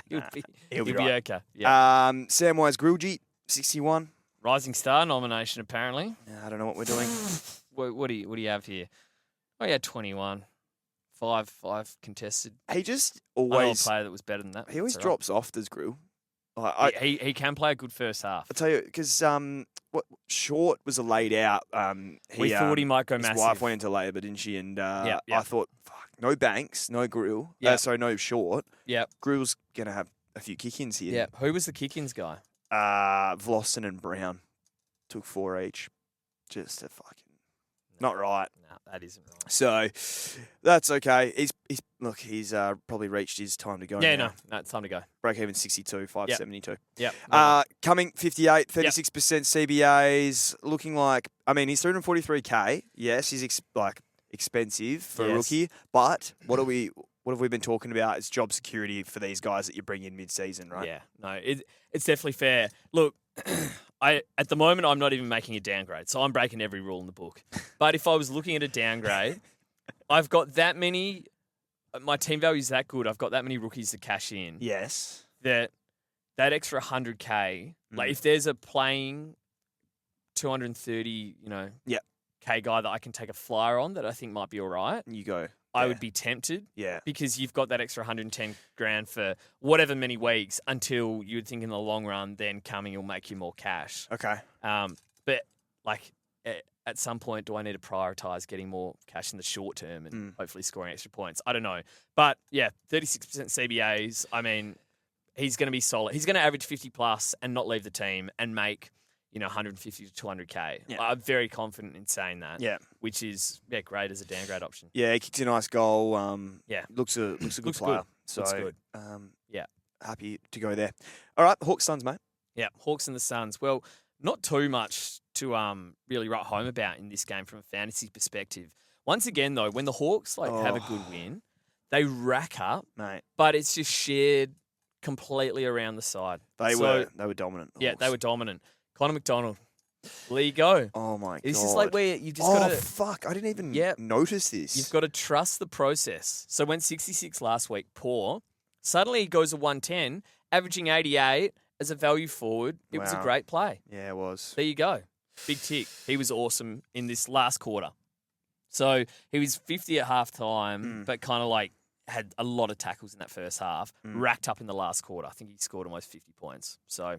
He'll Nah, be he'll be right. okay. Yeah. Samwise Grillgy, 61. Rising Star nomination, apparently. I don't know what we're doing. What do you have here? Oh, yeah, 21. Five contested. He just I know a always player that was better than that. he always That's all drops off, does Grill. right. He can play a good first half. I'll tell you, because what Short was a laid out. We thought he might go his massive. wife went into labour, didn't she? And Yeah. I thought, fuck, no Banks, no Grill. Yeah. Sorry, no Short. Yeah. Grill's going to have a few kick-ins here. Yeah. Who was the kick-ins guy? Vlossen and Brown took 4 each. Just a fucking not right. No, that isn't right. So that's okay. He's probably reached his time to go. Yeah, now. no, it's time to go. Break even 62, 572. Yep. Coming 58, 36% CBAs. Looking like, I mean, he's 343k. Yes, he's expensive for a rookie. But what have we been talking about? It's job security for these guys that you bring in mid-season, right? Yeah, no, it's definitely fair. Look, at the moment, I'm not even making a downgrade, so I'm breaking every rule in the book. But if I was looking at a downgrade, I've got that many. My team value is that good. I've got that many rookies to cash in. Yes. That extra 100k. Like if there's a playing 230, K guy that I can take a flyer on that I think might be all right. You go. I would be tempted. Yeah. Because you've got that extra 110 grand for whatever many weeks until you would think in the long run, then coming will make you more cash. Okay. But like at some point, do I need to prioritize getting more cash in the short term and hopefully scoring extra points? I don't know. But yeah, 36% CBAs. I mean, he's going to be solid. He's going to average 50 plus and not leave the team and make 150 to 200k. Yeah. I'm very confident in saying that. Yeah. Which is great as a downgrade option. Yeah, he kicked a nice goal. Looks a good Looks player. good. So Looks good. Happy to go there. All right, Hawks Suns, mate. Yeah, Hawks and the Suns. Well, not too much to really write home about in this game from a fantasy perspective. Once again, though, when the Hawks have a good win, they rack up, mate. But it's just shared completely around the side. They were dominant. Yeah, they were dominant. Connor McDonald, there you go. Oh my god! This is like where you just got to. Oh fuck! I didn't even notice this. You've got to trust the process. So went 66 last week, poor. Suddenly he goes to 110, averaging 88 as a value forward. It was a great play. Yeah, it was. There you go. Big tick. He was awesome in this last quarter. So he was 50 at halftime, but kind of had a lot of tackles in that first half, racked up in the last quarter. I think he scored almost 50 points. So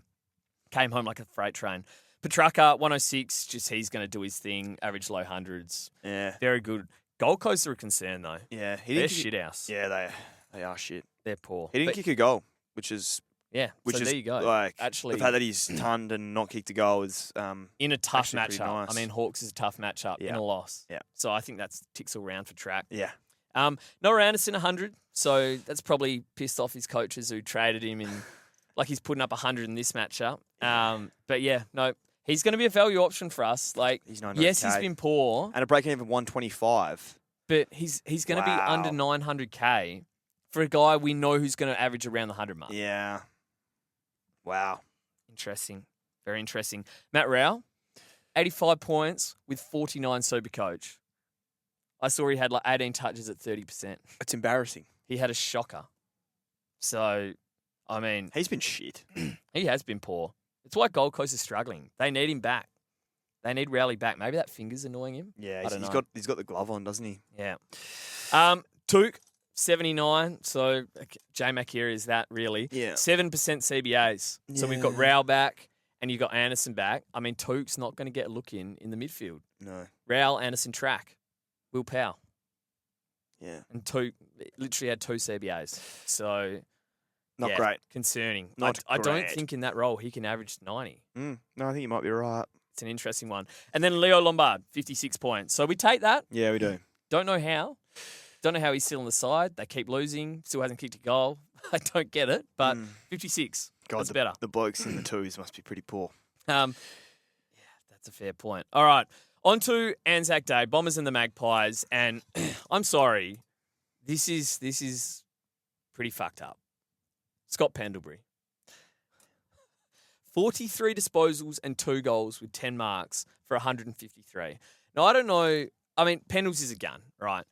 came home like a freight train. Petrarca, 106, just he's going to do his thing, average low hundreds. Yeah. Very good. Gold Coast are a concern, though. Yeah. They're shit house. Yeah, they are shit. They're poor. He didn't kick a goal, which is... Yeah, so there you go. Actually, the fact that he's tunned and not kicked a goal is... in a tough matchup. Nice. I mean, Hawks is a tough matchup in a loss. Yeah. So I think that's ticks all round for track. Yeah. Noah Anderson, 100. So that's probably pissed off his coaches who traded him in... he's putting up 100 in this matchup. But yeah, no, he's going to be a value option for us. He's 900K. Yes, he's been poor. And a break even 125. But he's going to be under 900K for a guy we know who's going to average around the 100 mark. Yeah. Wow. Interesting. Very interesting. Matt Rao, 85 points with 49 Super Coach. I saw he had 18 touches at 30%. It's embarrassing. He had a shocker. So... I mean... He's been shit. He has been poor. It's why Gold Coast is struggling. They need him back. They need Rowley back. Maybe that finger's annoying him. Yeah, I don't know. He's got the glove on, doesn't he? Yeah. Took, 79. So J Macquarie is that really. Yeah. 7% CBAs. So we've got Rowell back and you've got Anderson back. I mean, Took's not going to get a look in the midfield. No. Rowell, Anderson, Track. Will Powell. Yeah. And Took literally had 2 CBAs. So... Not great. Concerning. Not I don't great. think in that role he can average 90. No, I think you might be right. It's an interesting one. And then Leo Lombard, 56 points. So we take that. Yeah, we do. Don't know how. Don't know how he's still on the side. They keep losing. Still hasn't kicked a goal. I don't get it. But 56. God, that's better. The blokes in the twos must be pretty poor. Yeah, that's a fair point. All right. On to Anzac Day. Bombers and the Magpies. And I'm sorry. This is pretty fucked up. Scott Pendlebury. 43 disposals and 2 goals with 10 marks for 153. Now, I don't know. I mean, Pendles is a gun, right?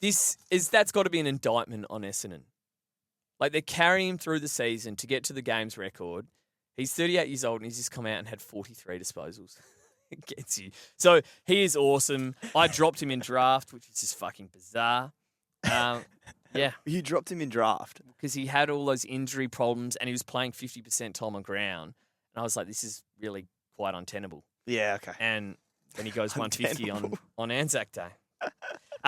That's got to be an indictment on Essendon. They're carrying him through the season to get to the game's record. He's 38 years old and he's just come out and had 43 disposals. It gets you. So he is awesome. I dropped him in draft, which is just fucking bizarre. Yeah. You dropped him in draft? Because he had all those injury problems and he was playing 50% time on ground. And I was like, this is really quite untenable. Yeah, okay. And then he goes 150 on Anzac Day.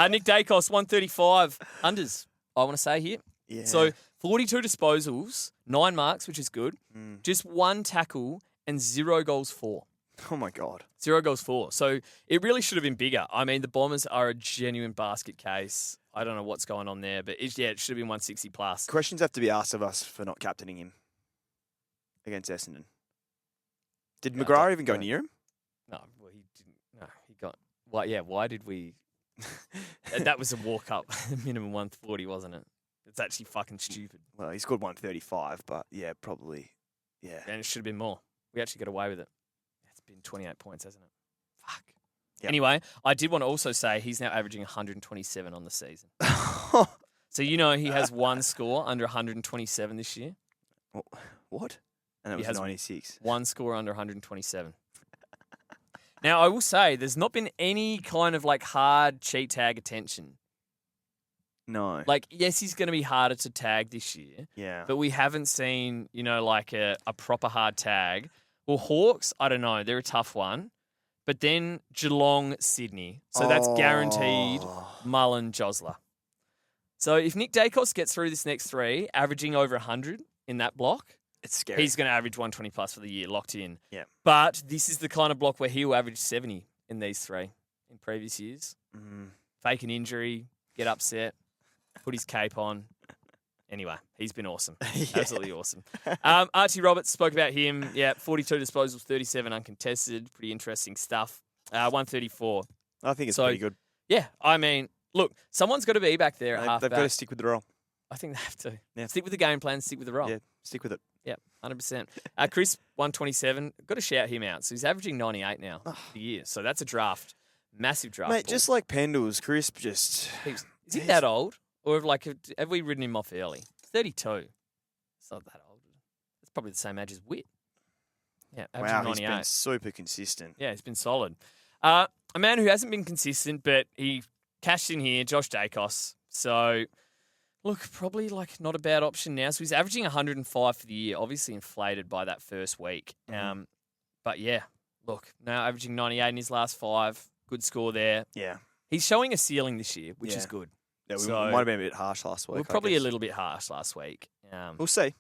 Nick Dacos, 135 unders, I want to say here. Yeah. So 42 disposals, 9 marks, which is good. Mm. Just 1 tackle and 0 goals for. Oh, my God. 0 goals for. So it really should have been bigger. I mean, the Bombers are a genuine basket case. I don't know what's going on there, but it should have been 160 plus. Questions have to be asked of us for not captaining him against Essendon. Did No, McGrath even go don't. near him? No, well, he didn't. No, he got. Well, yeah, why did we? That was a walk up, minimum 140, wasn't it? It's actually fucking stupid. Well, he scored 135, but yeah, probably. Yeah. And it should have been more. We actually got away with it. It's been 28 points, hasn't it? Fuck. Yep. Anyway, I did want to also say he's now averaging 127 on the season. So he has 1 score under 127 this year. What? And it He was has 96. 1 score under 127. Now, I will say there's not been any kind of like hard cheat tag attention. No. Like, yes, he's going to be harder to tag this year, Yeah. but we haven't seen, like a proper hard tag. Well, Hawks, I don't know. They're a tough one. But then Geelong, Sydney. So that's guaranteed Mullen, Josler. So if Nick Dacos gets through this next 3, averaging over 100 in that block, It's scary. he's going to average 120 plus for the year, locked in. Yeah. But this is the kind of block where he will average 70 in these 3 in previous years. Fake an injury, get upset, put his cape on. Anyway, he's been awesome. Absolutely awesome. Archie Roberts, spoke about him. Yeah, 42 disposals, 37 uncontested. Pretty interesting stuff. 134. I think it's So, pretty good. Yeah, I mean, look, someone's got to be back there at They've halfback. got to stick with the role. I think they have to. Yeah. Stick with the game plan, stick with the role. Yeah, stick with it. Yeah, 100%. Chris, 127. Got to shout him out. So he's averaging 98 now for the year. So that's a draft. Massive draft. Mate, ball. just like Pendles, Crisp just... Is he that old? Or have we ridden him off early? 32. It's not that old. It's probably the same age as Witt. Yeah, averaging Wow, 98. he's been super consistent. Yeah, he's been solid. A man who hasn't been consistent, but he cashed in here, Josh Dacos. So, look, probably like not a bad option now. So he's averaging 105 for the year, obviously inflated by that first week. But yeah, look, now averaging 98 in his last 5. Good score there. Yeah. He's showing a ceiling this year, which is good. Yeah, we So- might have been a bit harsh last week. We're I probably a guess. little bit harsh last week. We'll see.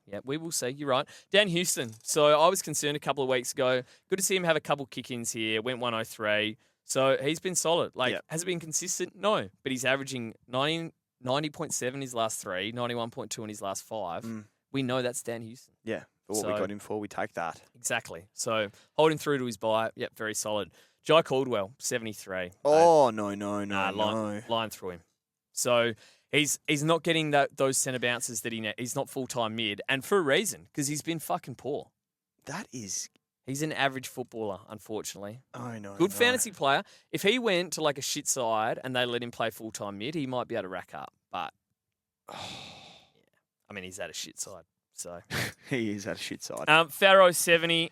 Yeah, we will see. You're right. Dan Houston. So I was concerned a couple of weeks ago. Good to see him have a couple kick-ins here. Went 103. So he's been solid. Like, Yep. has it been consistent? No. But he's averaging 90.7 his last 3, 91.2 in his last 5. We know that's Dan Houston. Yeah. For what we So- got him for, we take that. Exactly. So holding through to his bye. Yep, very solid. Jai Caldwell, 73. Oh, no. Line through him. So he's not getting those centre bounces that he's not full-time mid, and for a reason, because he's been fucking poor. That is... He's an average footballer, unfortunately. Oh, no. Good fantasy player. If he went to like a shit side and they let him play full-time mid, he might be able to rack up. But, yeah. I mean, he's at a shit side. So He is at a shit side. Farrow, 70.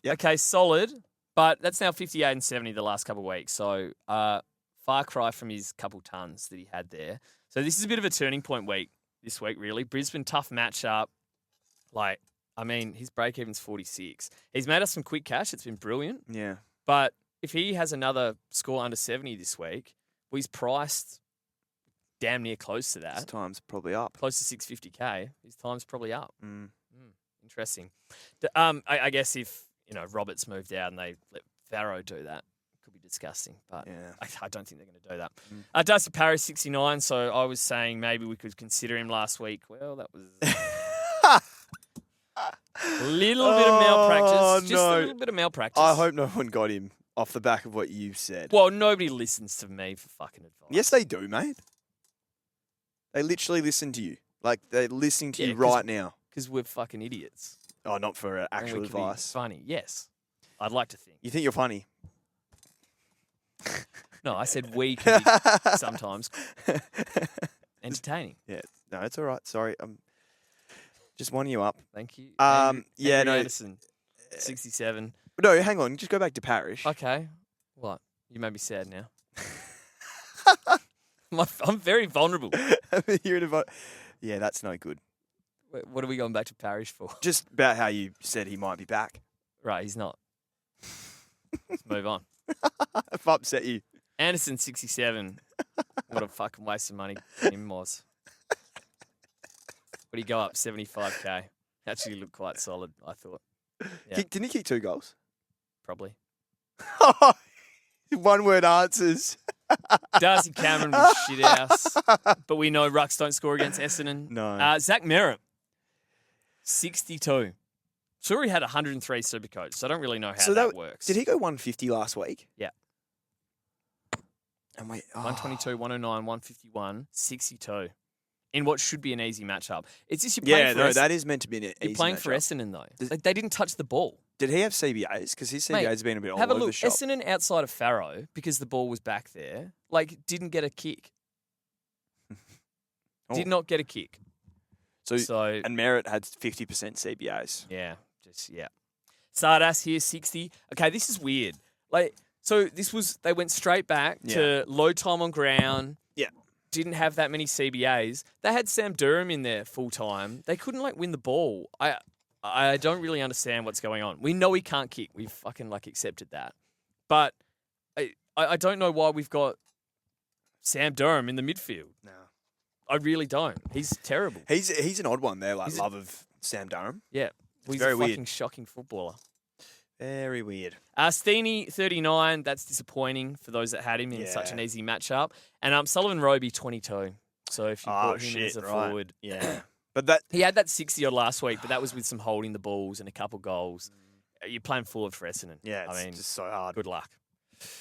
Yep. Okay, solid. But that's now 58 and 70 the last couple of weeks. So far cry from his couple tons that he had there. So this is a bit of a turning point week this week, really. Brisbane, tough matchup. Like, I mean, his break-even's 46. He's made us some quick cash. It's been brilliant. Yeah. But if he has another score under 70 this week, well, he's priced damn near close to His that. time's probably up. Close to 650K. His time's probably up. Mm. Interesting. I guess if, Roberts moved out and they let Farrow do that, it could be disgusting. But Yeah. I don't think they're going to do that. Dusty Parrish, 69. So I was saying maybe we could consider him last week. Well, that was a little bit of malpractice. Just a little bit of malpractice. I hope no one got him off the back of what you said. Well, nobody listens to me for fucking advice. Yes, they do, mate. They literally listen to you. Like, they're listening to Yeah, you 'cause- right now. Because we're fucking idiots. Oh, not for And actual we can be advice. funny. Yes. I'd like to think. You think you're funny? No, I said we can be sometimes entertaining. Yeah. No, it's all right. Sorry. I'm just winding you up. Thank you. Yeah, Andrew no. Anderson, 67. No, hang on. Just go back to Parrish. Okay. What? You made me sad now. I'm very vulnerable. You're in a yeah, that's no good. What are we going back to Parrish for? Just about how you said he might be back. Right, he's not. Let's move on. If I upset you. Anderson, 67. What a fucking waste of money him was. But he go up 75K. Actually looked quite solid, I thought. Yeah. Didn't he kick 2 goals? Probably. One-word answers. Darcy Cameron was shit house. But we know rucks don't score against Essendon. No. Zach Merritt, 62. Sure, he had 103 Supercoach, so I don't really know how that works. Did he go 150 last week? Yeah. And wait, 122, 109, 151, 62. In what should be an easy matchup. It's just you're playing for that is meant to be an easy You're playing matchup. for Essendon, though. They didn't touch the ball. Did he have CBAs? Because his CBAs Mate, have been a bit all have a over look. the shop. Essendon outside of Farrow, because the ball was back there, didn't get a kick. Did not get a kick. So and Merritt had 50% CBAs. yeah. Sardas here, 60. Okay, this is weird. They went straight back to low time on ground. Yeah. Didn't have that many CBAs. They had Sam Durham in there full time. They couldn't win the ball. I don't really understand what's going on. We know he can't kick. We fucking accepted that. But I don't know why we've got Sam Durham in the midfield. No. I really don't. He's terrible. He's an odd one there, love of Sam Durham. Yeah. He's very a fucking weird. shocking footballer. Very weird. Steenie, 39. That's disappointing for those that had him in such an easy matchup. And Sullivan Roby, 22. So if you brought him in as a forward. Yeah. But He had that 60 odd last week, but that was with some holding the balls and a couple goals. You're playing forward for Essendon. yeah, it's just so hard. Good luck.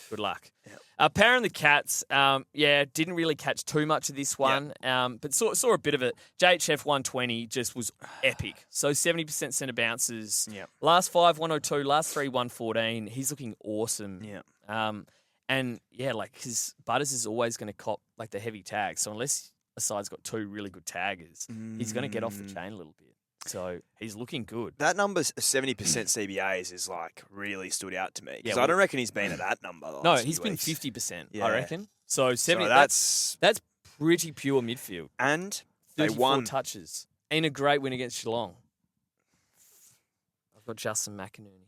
Good luck. Yep. Parra and the Cats, didn't really catch too much of this one, but saw a bit of it. JHF 120 just was epic. So 70% centre bounces. Yep. Last 5, 102. Last 3, 114. He's looking awesome. Yeah. Because Butters is always going to cop the heavy tag. So unless a side's got 2 really good taggers, he's going to get off the chain a little bit. So he's looking good. That number, 70% CBAs, is really stood out to me. Because Yeah, I don't reckon he's been at that number. No, he's been 50%, Yeah. I reckon. So 70. So that's pretty pure midfield. And they 34 won. touches. In a great win against Geelong. I've got Justin McInerney.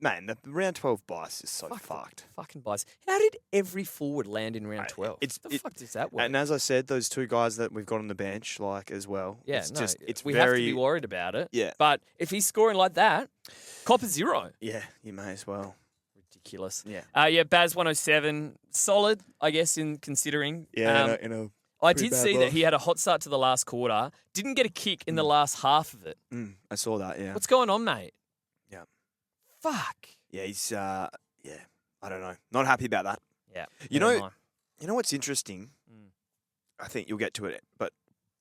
Man, the round 12 bias is so fucked. Fucking bias. How did every forward land in round 12? The fuck does that work? And as I said, those 2 guys that we've got on the bench, as well. Yeah, it's we very, have to be worried about it. Yeah. But if he's scoring like that, cop a 0. Yeah, you may as well. Ridiculous. Yeah. Baz 107, solid, I guess, in considering. Yeah, I did see that he had a hot start to the last quarter. Didn't get a kick in the last half of it. I saw that, yeah. What's going on, mate? Yeah. Fuck. Yeah, he's, I don't know. Not happy about that. Yeah. You never know, mind. you know what's interesting? I think you'll get to it, but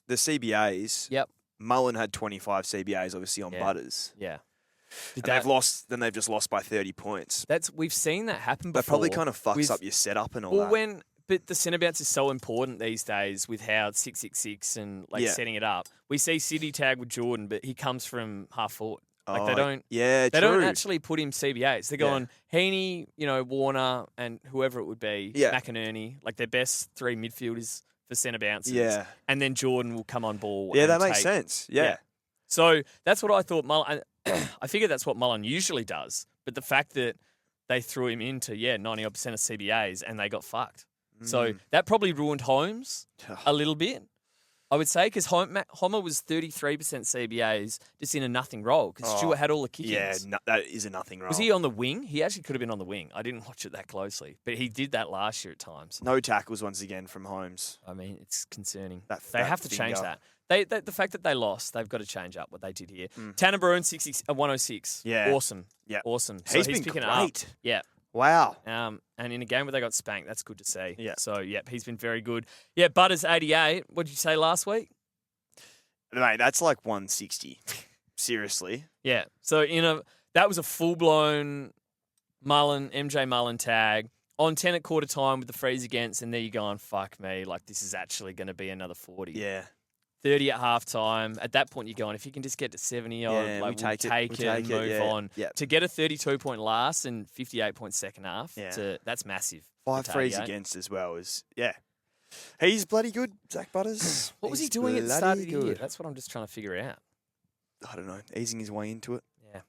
the CBAs. Yep. Mullen had 25 CBAs, obviously, on Butters. Yeah. And they've lost. Then they've just lost by 30 points. We've seen that happen before. That probably kind of fucks up your setup and all that. But the centre bounce is so important these days with how it's 666 and setting it up. We see City tag with Jordan, but he comes from half forward. They don't. Yeah, They true. don't actually put him CBAs. They're going Heaney, Warner, and whoever it would be, McInerney, their best 3 midfielders for centre bounces. Yeah. And then Jordan will come on ball. Yeah, and that makes take- sense. Yeah. So that's what I thought Mullen. I figured that's what Mullen usually does. But the fact that they threw him into 90% of CBAs and they got fucked. So that probably ruined Holmes a little bit, I would say, because Homer was 33% CBAs just in a nothing role because Stewart had all the kick-ins. Yeah, that is a nothing role. Was he on the wing? He actually could have been on the wing. I didn't watch it that closely, but he did that last year at times. No tackles once again from Holmes. I mean, it's concerning. That They have to change finger. that. The fact that they lost, they've got to change up what they did here. Tanner Bruin, 106. Yeah. Awesome. Yeah. Awesome. So He's been picking it great. up. Yeah. Wow. And in a game where they got spanked, that's good to see. Yeah. So, he's been very good. Yeah, Butters, 88. What did you say last week? Mate, that's like 160. Seriously. Yeah. So, that was a full-blown MJ Mullen tag on 10 at quarter time with the freeze against, and there you're going, fuck me, this is actually going to be another 40. Yeah. 30 at halftime. At that point, you're going, if you can just get to 70, we'll take it and move on. Yeah. To get a 32-point last and 58-point second half, Yeah. that's massive. 5 to frees 88. against as well is, He's bloody good, Zach Butters. What was he He's doing at the start of the bloody year? good. That's what I'm just trying to figure out. I don't know, easing his way into it. Yeah.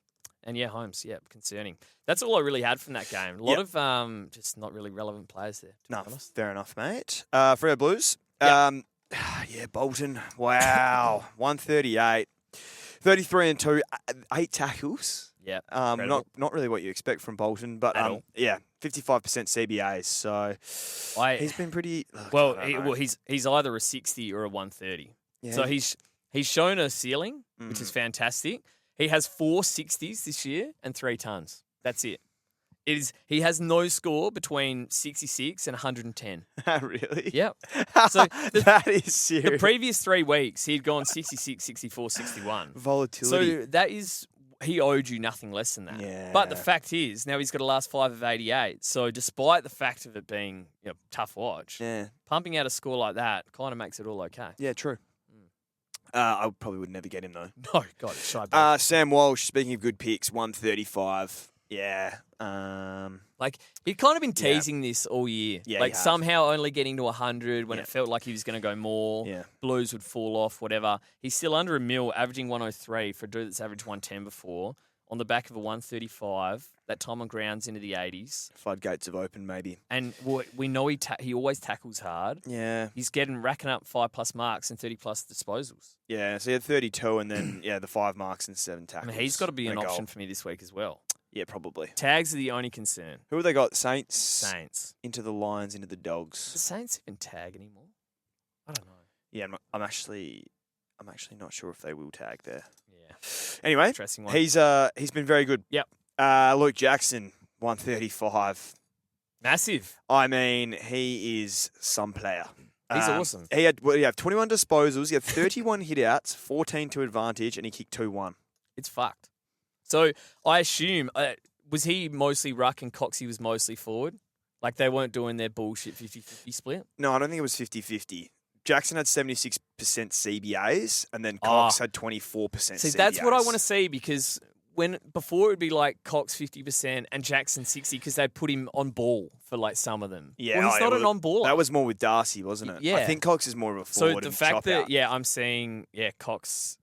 And Holmes, concerning. That's all I really had from that game. A lot of just not really relevant players there, to be honest. Fair enough, mate. Freo Blues. Yep. Yeah, Bolton. Wow. 138. 33 and 2. 8 tackles. Yeah. Not really what you expect from Bolton, but At all. yeah, 55% CBAs. So he's been pretty. Well, he's either a 60 or a 130. Yeah. So he's shown a ceiling, which is fantastic. He has 4 60s this year and 3 tons. That's it. He has no score between 66 and 110. Really? Yep. So that is serious. the previous 3 weeks, he'd gone 66, 64, 61. Volatility. So that is, he owed you nothing less than that. Yeah. But the fact is, now he's got a last 5 of 88. So despite the fact of it being tough watch, pumping out a score like that kind of makes it all okay. Yeah, true. I probably would never get him though. No, God, it's shy back. Sam Walsh, speaking of good picks, 135. Yeah. He'd kind of been teasing this all year. Yeah, he has. Somehow only getting to 100 when it felt like he was going to go more. Yeah. Blues would fall off, whatever. He's still under a mil, averaging 103 for a dude that's averaged 110 before. On the back of a 135, that time on ground's into the 80s. Floodgates have opened, maybe. And we know he always tackles hard. Yeah. He's racking up 5+ marks and 30+ disposals. Yeah, so he had 32 and then, the 5 marks and 7 I tackles. mean, he's got to be an and a option goal. for me this week as well. Yeah, probably. Tags are the only concern. Who have they got? Saints. Saints. Into the Lions, into the Do Dogs. the Saints even tag anymore? I don't know. Yeah, I'm actually not sure if they will tag there. Yeah. Anyway, Interesting one. he's been very good. Yep. Luke Jackson, 135. Massive. I mean, he is some player. He's awesome. He had 21 disposals, he had 31 hitouts, 14 to advantage, and he kicked 2-1. It's fucked. So I assume, was he mostly ruck and Coxie was mostly forward? Like they weren't doing their bullshit 50-50 split? No, I don't think it was 50-50. Jackson had 76% CBAs, and then Cox had 24% CBAs. See, that's what I want to see because before it would be like Cox 50% and Jackson 60 because they'd put him on ball for like some of them. Yeah, well, he's not an on-baller. That was more with Darcy, wasn't it? Yeah. I think Cox is more of a forward. So the and fact chop that, out. I'm seeing, Cox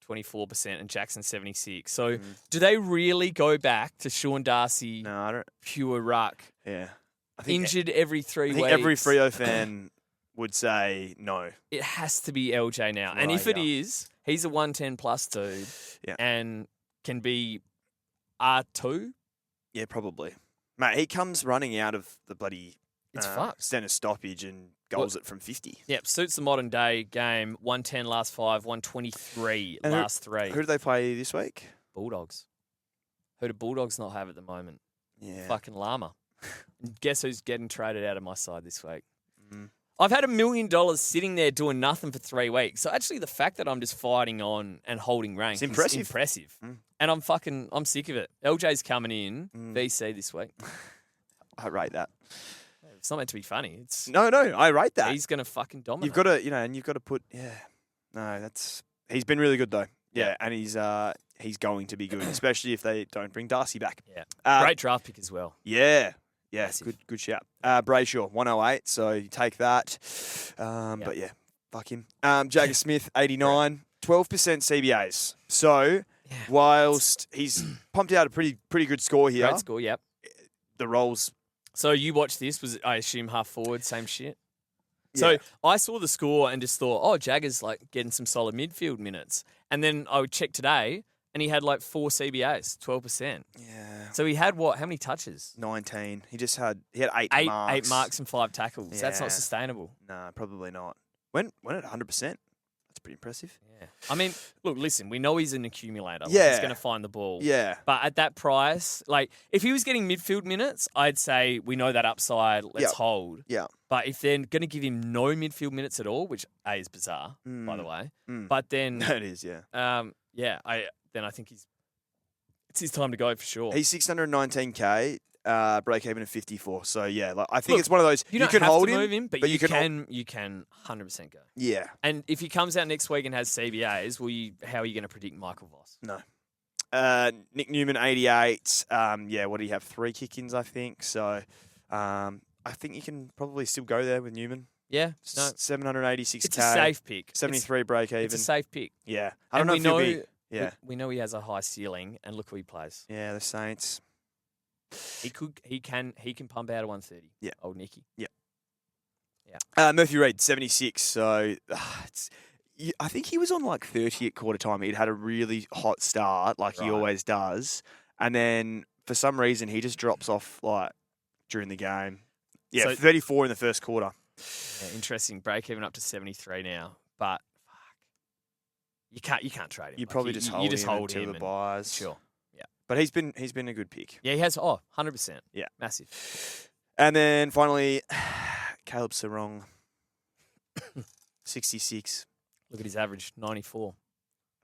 24% and Jackson 76. So do they really go back to Sean Darcy, No, I don't. pure ruck, Yeah. I think injured every 3 I think weeks? every Freo fan would say no. It has to be LJ now. And Right, if it yeah. is, he's a 110 plus dude Yeah. and can be R2. Yeah, probably. Mate, he comes running out of the bloody It's fucked. centre stoppage and goals it from 50. Yep, suits the modern day game. 110 last 5, 123 And last 3. Who do they play this week? Bulldogs. Who do Bulldogs not have at the moment? Yeah. Fucking Llama. Guess who's getting traded out of my side this week? Mm. I've had $1 million sitting there doing nothing for 3 weeks. So actually the fact that I'm just fighting on and holding rank It's is impressive. impressive. Mm. And I'm sick of it. LJ's coming in, VC this week. I rate that. It's not meant to be funny. It's No, I rate that. He's going to fucking dominate. You've got to, and you've got to put, he's been really good though. Yeah, Yeah. and he's going to be good, especially if they don't bring Darcy back. Yeah. Great draft pick as well. Yeah. Yeah, Massive. good shout. Brayshaw, 108, so you take that. But yeah, fuck him. Jagger Smith, 89, 12% CBAs. So whilst he's pumped out a pretty good score here, Great score, yep. the roles. So you watched this, was I assume half forward, same shit? So Yeah. I saw the score and just thought, Jagger's like getting some solid midfield minutes. And then I would check today and he had like 4 CBAs, 12%. Yeah. So he had what? How many touches? 19. He had 8 marks. 8 marks and 5 tackles. That's Yeah. not sustainable. No, probably not. Went at 100%. That's pretty impressive. Yeah. I mean, look, listen, we know he's an accumulator. Like, Yeah. he's going to find the ball. Yeah. But at that price, like if he was getting midfield minutes, I'd say we know that upside, let's Yeah. hold. Yeah. But if they're going to give him no midfield minutes at all, which A is bizarre, by the way, but then, It is, yeah. I think it's his time to go for sure. He's 619K, break even at 54. So yeah, like, I think Look, it's one of those you don't can have hold to move him, but you can can 100% go. Yeah. And if he comes out next week and has CBAs, how are you going to predict Michael Voss? No. Nick Newman, 88. What do you have? 3 kick-ins, I think. So I think you can probably still go there with Newman. Yeah, no, 786K. it's a safe pick. 73 break even. It's a safe pick. Yeah. I don't know we if he'll know, be. Yeah. we know he has a high ceiling, and look who he plays. Yeah, the Saints. He can pump out a 130. Yeah. Old Nicky. Yeah. Murphy Reid, 76. So I think he was on like 30 at quarter time. He'd had a really hot start, like he always does. And then for some reason, he just drops off like during the game. Yeah, so, 34 in the first quarter. Yeah, interesting. Break even up to 73 now. But you can't trade him. You probably just hold him until the buys. Sure. Yeah. But he's been a good pick. Yeah, he has. 100%. Yeah. Massive. And then finally, Caleb Sarong, 66. Look at his average, 94.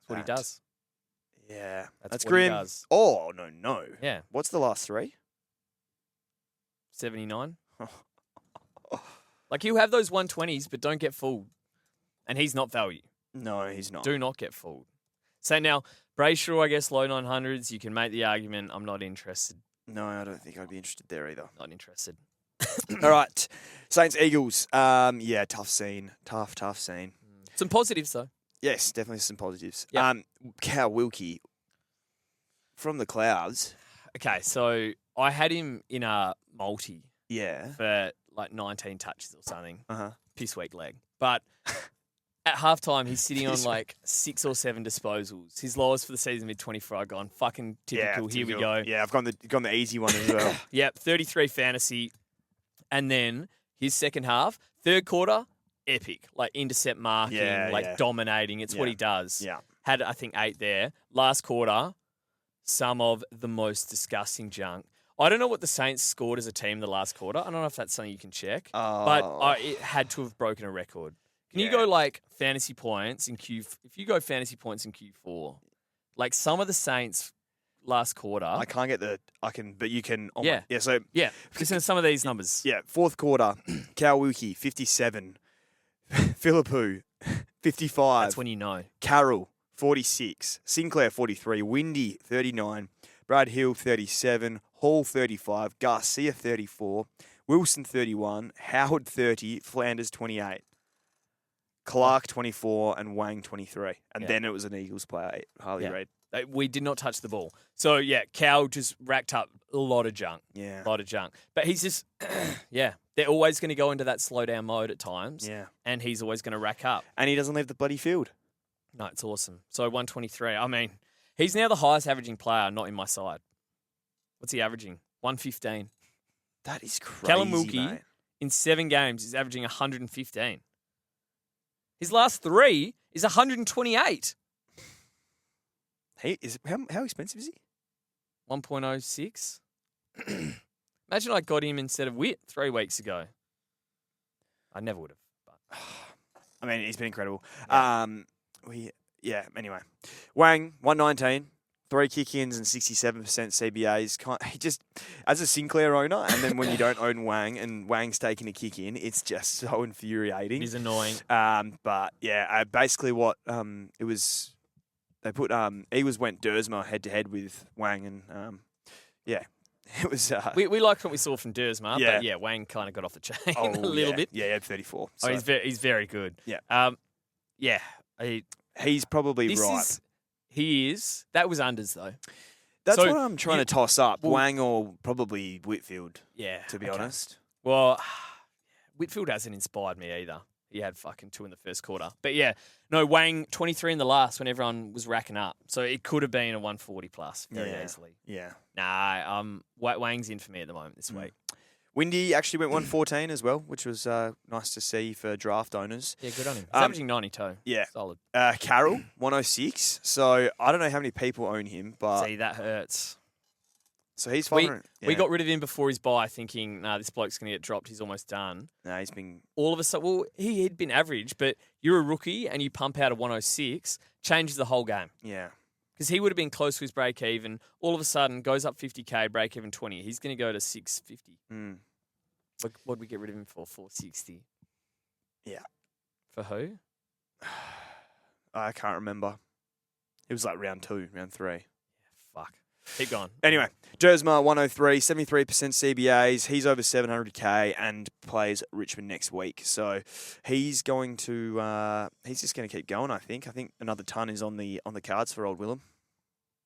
That's what he does. Yeah. That's grim. He does. Oh, no. Yeah. What's the last three? 79. Like, he'll have those 120s, but don't get fooled. And he's not value. No, he's not. Do not get fooled. So now, Brayshaw, I guess, low 900s. You can make the argument, I'm not interested. No, I don't think I'd be interested there either. Not interested. All right. Saints, Eagles. Yeah, tough scene. Tough scene. Some positives, though. Yes, definitely some positives. Yep. Cal Wilkie from the Clouds. Okay, so I had him in a multi. Yeah. For like 19 touches or something. Uh-huh. Piss weak leg. But at halftime, he's sitting on like 6 or 7 disposals. His lowest for the season, mid-24. I've gone fucking typical. Here we go. Yeah, I've gone the easy one as well. Yep, 33 fantasy. And then his second half, third quarter, epic. Like intercept marking, dominating. It's what he does. Yeah. Had, I think, 8 there. Last quarter, some of the most disgusting junk. I don't know what the Saints scored as a team the last quarter. I don't know if that's something you can check. But it had to have broken a record. Can you go like fantasy points in Q? If you go fantasy points in Q4, like some of the Saints last quarter. I can't get but you can. Listen to some of these numbers. Yeah, fourth quarter, Cal Wilkie, 57. Philippou, 55. That's when you know. Carroll, 46. Sinclair, 43. Windy, 39. Brad Hill, 37. Hall, 35. Garcia, 34. Wilson, 31. Howard, 30. Flanders, 28. Clark, 24. And Wang, 23. And then it was an Eagles player, Harley Reid. We did not touch the ball. So, yeah, Cal just racked up a lot of junk. Yeah. A lot of junk. But he's just, they're always going to go into that slow down mode at times. Yeah. And he's always going to rack up. And he doesn't leave the bloody field. No, it's awesome. So, 123. I mean, he's now the highest averaging player, not in my side. What's he averaging? 115. That is crazy, Callum Wilkie, mate. in 7 games, is averaging 115. His last 3 is 128. How expensive is he? 1.06. Imagine I got him instead of Witt 3 weeks ago. I never would have. But. I mean, he's been incredible. Yeah. Anyway. Wang, 119. 3 kick-ins and 67% CBAs. He just, as a Sinclair owner, and then when you don't own Wang and Wang's taking a kick-in, it's just so infuriating. It is annoying. But yeah, basically what it was, they put went Dersma head-to-head with Wang, and it was. We liked what we saw from Dersma, yeah. But yeah, Wang kind of got off the chain a little bit. Yeah, he had 34. So. Oh, he's very good. Yeah. He's probably right. He is. That was unders, though. That's what I'm trying to toss up. Wang or probably Whitfield, yeah, to be honest. Well, Whitfield hasn't inspired me either. He had fucking 2 in the first quarter. But yeah, no, Wang, 23 in the last when everyone was racking up. So it could have been a 140 plus very easily. Yeah. Nah, Wang's in for me at the moment this week. Windy actually went 114 as well, which was nice to see for draft owners. Yeah, good on him. He's averaging 92. Yeah. Solid. Carroll, 106. So I don't know how many people own him, but... See, that hurts. So he's fine. We got rid of him before his buy thinking, this bloke's going to get dropped. He's almost done. No, he's been... All of a sudden, well, he had been average, but you're a rookie and you pump out a 106, changes the whole game. Yeah. Because he would have been close to his break even. All of a sudden, goes up 50K, break even 20. He's going to go to 650. What did we get rid of him for? 460. Yeah. For who? I can't remember. It was like round 2, round 3. Yeah, fuck. Keep going. Anyway, Jersma, 103, 73% CBAs. He's over 700K and plays Richmond next week. So he's going to, he's just going to keep going, I think. I think another ton is on the cards for old Willem.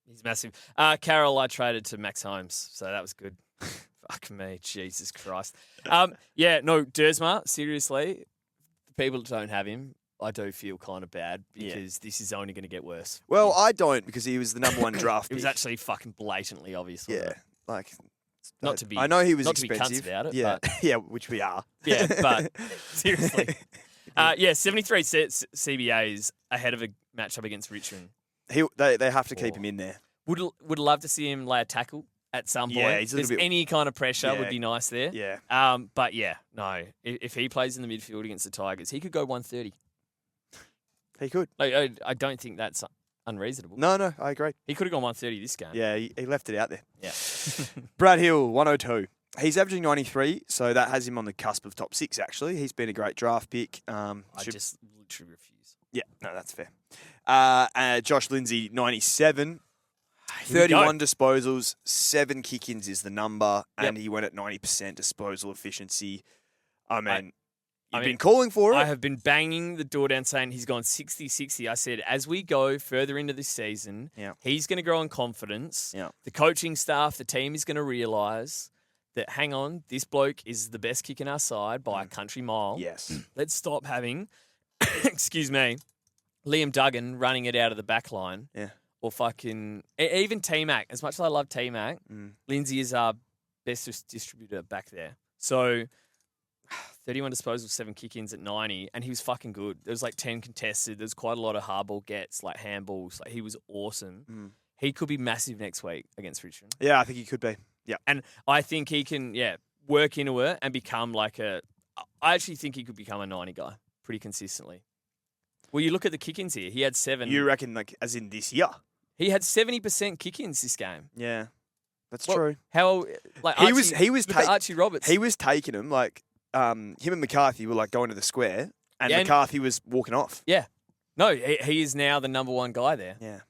He's massive. Carroll, I traded to Max Holmes, so that was good. Fuck me, Jesus Christ. Yeah, no, Dersma, seriously, the people that don't have him, I do feel kind of bad because this is only going to get worse. Well, I don't because he was the number 1 draft It pick. was actually fucking blatantly obvious. Wasn't Yeah, it? like Not to be. I know he was not to be expensive cunts about it. Yeah, but, yeah, which we are. yeah, but seriously, 73 CBAs ahead of a matchup against Richmond. They have to keep him in there. Would love to see him lay a tackle at some point. Yeah, he's a little There's bit- any kind of pressure would be nice there. Yeah. But yeah, no. If he plays in the midfield against the Tigers, he could go 130. He could. Like, I don't think that's unreasonable. No, I agree. He could have gone 130 this game. Yeah, he left it out there. Yeah. Brad Hill, 102. He's averaging 93, so that has him on the cusp of top 6, actually. He's been a great draft pick. I just literally refuse. Yeah, no, that's fair. Josh Lindsay, 97. Here we go. 31 disposals, 7 kick-ins is the number, and he went at 90% disposal efficiency. I mean, you've been calling for it. I have been banging the door down saying he's gone 60-60. I said, as we go further into this season, he's going to grow in confidence. Yeah. The coaching staff, the team is going to realise that, hang on, this bloke is the best kick in our side by a country mile. Yes. Let's stop having, excuse me, Liam Duggan running it out of the back line. Yeah. Or fucking, even T-Mac. As much as I love T-Mac, Lindsay is our best distributor back there. So 31 disposals, 7 kick-ins at 90, and he was fucking good. There was like 10 contested. There's quite a lot of hardball gets, like handballs. Like, he was awesome. He could be massive next week against Richmond. Yeah, I think he could be. Yeah. And I think he can, work into it and become like I actually think he could become a 90 guy pretty consistently. Well, you look at the kick-ins here. He had 7. You reckon, like, as in this year? He had 70% kick-ins this game. Yeah, that's true. How, like, He Archie, was look at Archie Roberts. He was taking him, like, him and McCarthy were, like, going to the square, and McCarthy was walking off. Yeah. No, he is now the number 1 guy there. Yeah.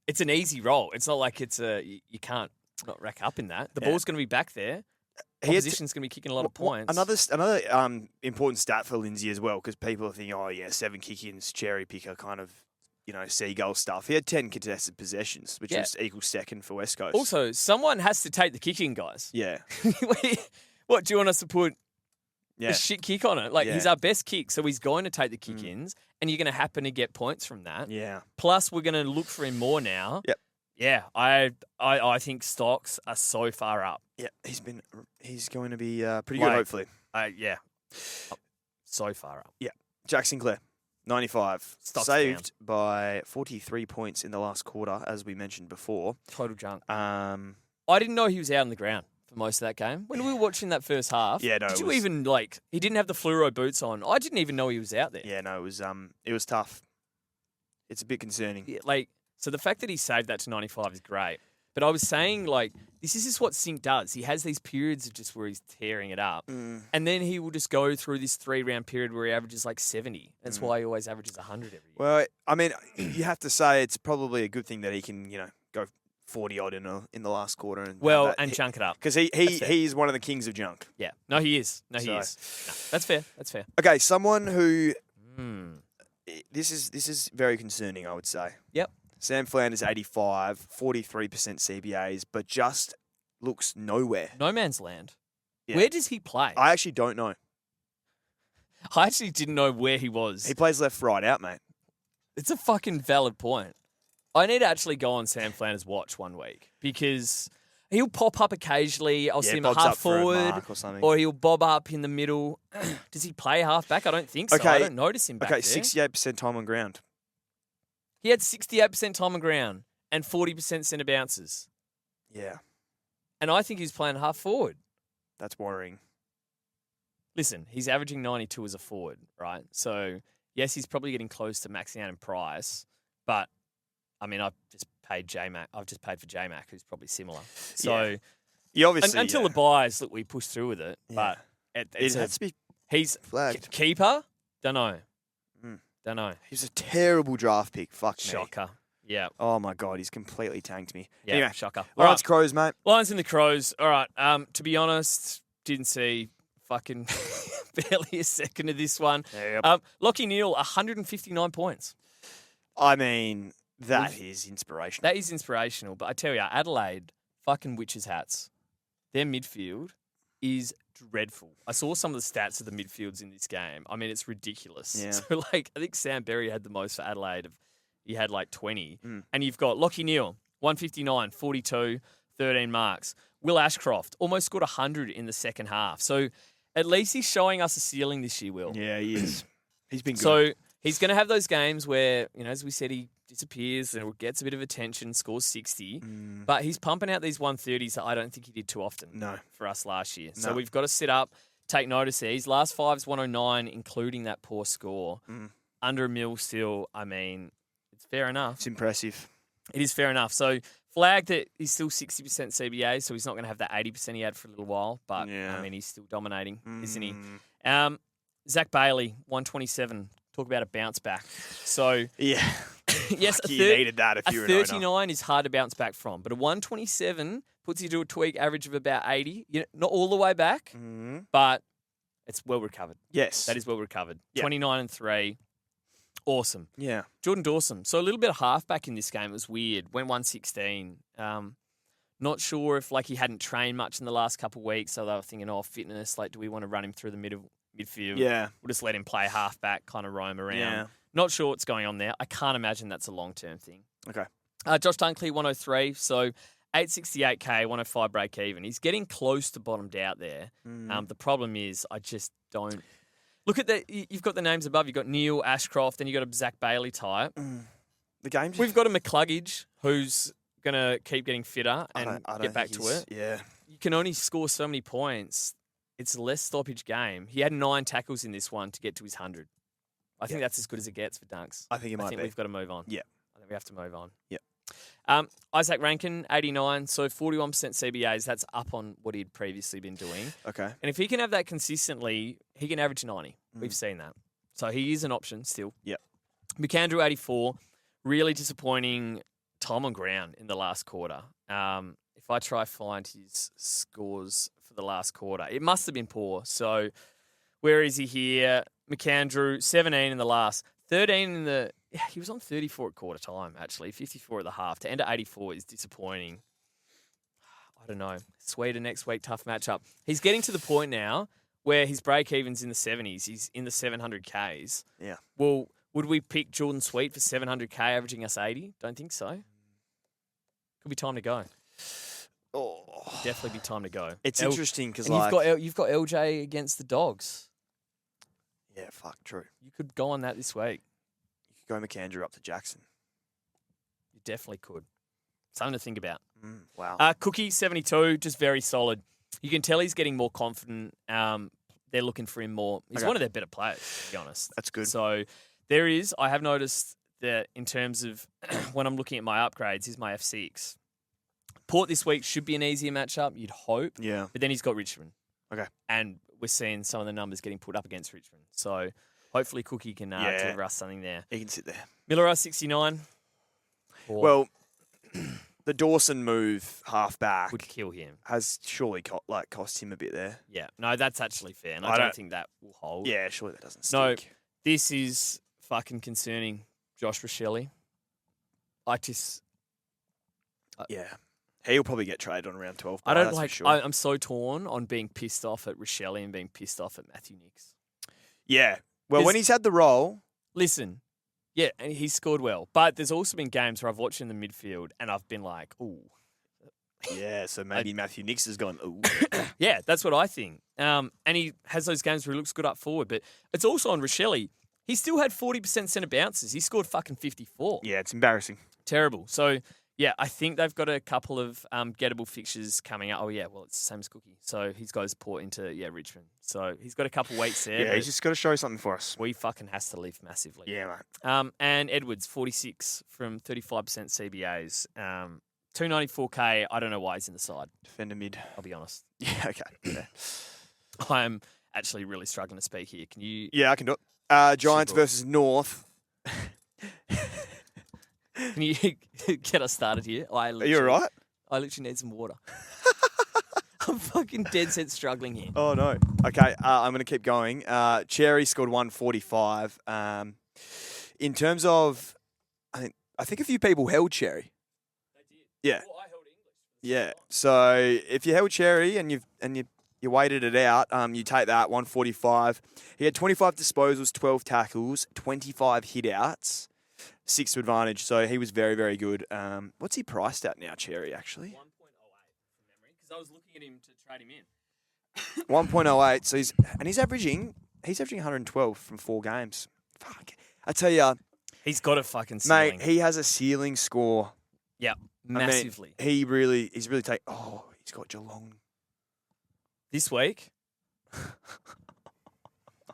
It's an easy role. It's not like you can't not rack up in that. The ball's going to be back there. Opposition's going to be kicking a lot of points. Another important stat for Lindsay as well, because people are thinking, 7 kick-ins, cherry picker kind of, seagull stuff. He had 10 contested possessions, which was equal second for West Coast. Also, someone has to take the kicking, guys. Yeah. What, do you want us to put Yeah. a shit kick on it? Like, he's our best kick, so he's going to take the kick-ins, and you're going to happen to get points from that. Yeah. Plus, we're going to look for him more now. Yep. Yeah, I think stocks are so far up. Yeah, he's going to be pretty good, hopefully. Yeah. So far up. Yeah. Jack Sinclair, 95. Stocks saved by 43 points in the last quarter, as we mentioned before. Total junk. I didn't know he was out on the ground for most of that game. When we were watching that first half, Yeah, no, did it you was- even, he didn't have the fluoro boots on. I didn't even know he was out there. Yeah, no, it was tough. It's a bit concerning. Yeah, so the fact that he saved that to 95 is great. But I was saying, this is just what Sink does. He has these periods of just where he's tearing it up. And then he will just go through this 3-round period where he averages 70. That's why he always averages 100 every year. Well, I mean, you have to say it's probably a good thing that he can, go 40-odd in the last quarter. And chunk it up. Because he's one of the kings of junk. Yeah. No, he is. He is. No, that's fair. That's fair. Okay, someone who... This is very concerning, I would say. Yep. Sam Flanders, 85, 43% CBAs, but just looks nowhere. No man's land. Yeah. Where does he play? I actually don't know. I actually didn't know where he was. He plays left, right out, mate. It's a fucking valid point. I need to actually go on Sam Flanders' watch one week because he'll pop up occasionally. I'll see him at bobs half up for a forward mark or something. or he'll bob up in the middle. Does he play half back? I don't think so. I don't notice him back there. 68% time on ground. He had 68% time on ground and 40% centre bounces. Yeah, And I think he's playing half forward. that's worrying. Listen, he's averaging 92 as a forward, right? So, yes, he's probably getting close to maxing out in price, but, I mean, I've just paid for J-Mac, who's probably similar. So, You obviously... until the buys, look, we push through with it, but it it's has to be he's flagged. keeper? Don't know. Don't know. He was a terrible draft pick. Fuck me. Shocker. Yeah. Oh, my God. He's completely tanked me. Yeah, Anyway, shocker. Lions Crows, mate. Lions and the Crows. All right. To be honest, didn't see fucking barely a second of this one. Yep. Lockie Neal, 159 points. I mean, that is inspirational. That is inspirational. But I tell you, Adelaide, fucking witches' hats. their midfield is dreadful. I saw some of the stats of the midfields in this game. I mean, it's ridiculous. Yeah. So, I think Sam Berry had the most for Adelaide. He had 20. And you've got Lachie Neale, 159, 42, 13 marks. Will Ashcroft almost scored 100 in the second half. So, at least he's showing us a ceiling this year, Will. Yeah, he is. He's been good. So, he's going to have those games where, as we said, he disappears and gets a bit of attention, scores 60. But he's pumping out these 130s that I don't think he did too often for us last year. So we've got to sit up, take notice there. His last five's 109, including that poor score. Under a mil still, I mean, it's fair enough. It's impressive. It is fair enough. So flagged that he's still 60% CBA, so he's not going to have that 80% he had for a little while. But, I mean, he's still dominating, isn't he? Zach Bailey, 127. Talk about a bounce back. So, yeah. Yes, you needed that if you were an owner. 39 is hard to bounce back from, but a 127 puts you to a tweak average of about 80. Not all the way back, but it's well recovered. Yes. That is well recovered. Yep. 29 and 3. Awesome. Yeah. Jordan Dawson. So a little bit of halfback in this game. It was weird. Went 116. Not sure if he hadn't trained much in the last couple of weeks, so they were thinking, fitness, do we want to run him through the midfield? Yeah. We'll just let him play halfback, kind of roam around. Yeah. Not sure what's going on there. I can't imagine that's a long-term thing. Okay. Josh Dunkley, 103. So 868K, 105 break even. He's getting close to bottomed out there. The problem is I just don't... Look at you've got the names above. You've got Neil, Ashcroft, and you've got a Zach Bailey type. The game's... We've got a McCluggage who's going to keep getting fitter and get back to it. Yeah. You can only score so many points. It's a less stoppage game. He had 9 tackles in this one to get to his 100. I think that's as good as it gets for Dunks. I think it might be. we've got to move on. Yeah. I think we have to move on. Yeah. Isaac Rankin, 89. So 41% CBAs. That's up on what he'd previously been doing. Okay. And if he can have that consistently, he can average 90. We've seen that. So he is an option still. Yep. McAndrew, 84. Really disappointing time on ground in the last quarter. If I try find his scores for the last quarter, it must have been poor. So where is he here? McAndrew, 17 in the last, 13 in the... He was on 34 at quarter time, actually, 54 at the half. To end at 84 is disappointing. I don't know. Sweden next week, tough matchup. He's getting to the point now where his break-even's in the 70s. He's in the 700Ks. Yeah. Well, would we pick Jordan Sweet for 700K, averaging us 80? Don't think so. Could be time to go. Oh. Definitely be time to go. It's interesting because you've got LJ against the Dogs. Yeah, true. You could go on that this week. You could go McAndrew up to Jackson. You definitely could. Something to think about. Wow. Cookie, 72, just very solid. You can tell he's getting more confident. They're looking for him more. He's one of their better players, to be honest. That's good. So I have noticed that in terms of when I'm looking at my upgrades, he's my F6. Port this week should be an easier matchup, you'd hope. Yeah. But then he's got Richmond. Okay. And we're seeing some of the numbers getting put up against Richmond. So hopefully Cookie can deliver us something there. He can sit there. Miller, 69. Well, the Dawson move half-back would kill him. has surely cost him a bit there. Yeah. No, that's actually fair. And I don't think that will hold. Yeah, surely that doesn't stick. No, this is fucking concerning. Josh Rochelle. Yeah. He'll probably get traded on around 12. I don't that's like. For sure. I'm so torn on being pissed off at Rochelle and being pissed off at Matthew Nicks. Yeah. Well, when he's had the role, Listen, yeah, and he's scored well. But there's also been games where I've watched in the midfield and I've been like, ooh. yeah. So maybe Matthew Nicks has gone. Ooh. Yeah, that's what I think. And he has those games where he looks good up forward. But it's also on Rochelle. He still had 40% centre bounces. He scored fucking 54. Yeah, it's embarrassing. Terrible. So. Yeah, I think they've got a couple of gettable fixtures coming up. Oh, yeah, well, it's the same as Cookie. So he's got his port into, Richmond. So he's got a couple weeks there. Yeah, he's just got to show something for us. We fucking has to lift massively. Yeah, mate. And Edwards, 46 from 35% CBAs. 294K, I don't know why he's in the side. Defender mid. I'll be honest. Yeah, okay. Yeah. I'm actually really struggling to speak here. Can you... Yeah, I can do it. Giants versus North. Can you get us started here? Are you all right? I literally need some water. I'm fucking dead set struggling here. Oh, no. Okay, I'm going to keep going. Cherry scored 145. In terms of, I think a few people held Cherry. They did. Yeah. Well, I held English Yeah. So if you held Cherry and you waited it out, you take that 145. He had 25 disposals, 12 tackles, 25 hit outs, 6 to advantage. So he was very, very good. What's he priced at now, Cherry? Actually, 1.08 from memory, because I was looking at him to trade him in. 1.08. So he's averaging 112 from 4 games. Fuck. I tell you, He's got a fucking ceiling. mate, he has a ceiling score. Yeah, I mean, massively. he's really taken. Oh, he's got Geelong. This week,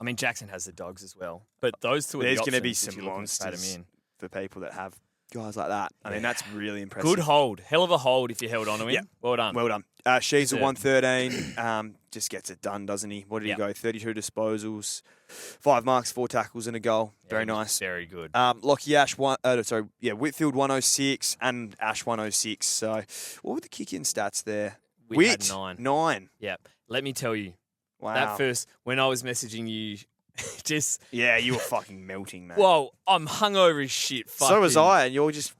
I mean, Jackson has the Dogs as well, but those two are There's the going to be options if some you're looking to trade 'em monsters in. for people that have guys like that. I mean, that's really impressive. Good hold. Hell of a hold if you held on to him. Yeah. Well done. Well done. She's a Deserved. 113. Just gets it done, doesn't he? What did Yep. he go? 32 disposals, 5 marks, 4 tackles, and a goal. Yeah, Very he was nice. Very good. Lockie Ash, Whitfield 106 and Ash 106. So what were the kick-in stats there? Whit had 9. Yeah. Let me tell you, Wow. that first, when I was messaging you, just, Yeah, you were fucking melting, man. whoa, I'm hungover as shit. so was Fucking- I, and you're just,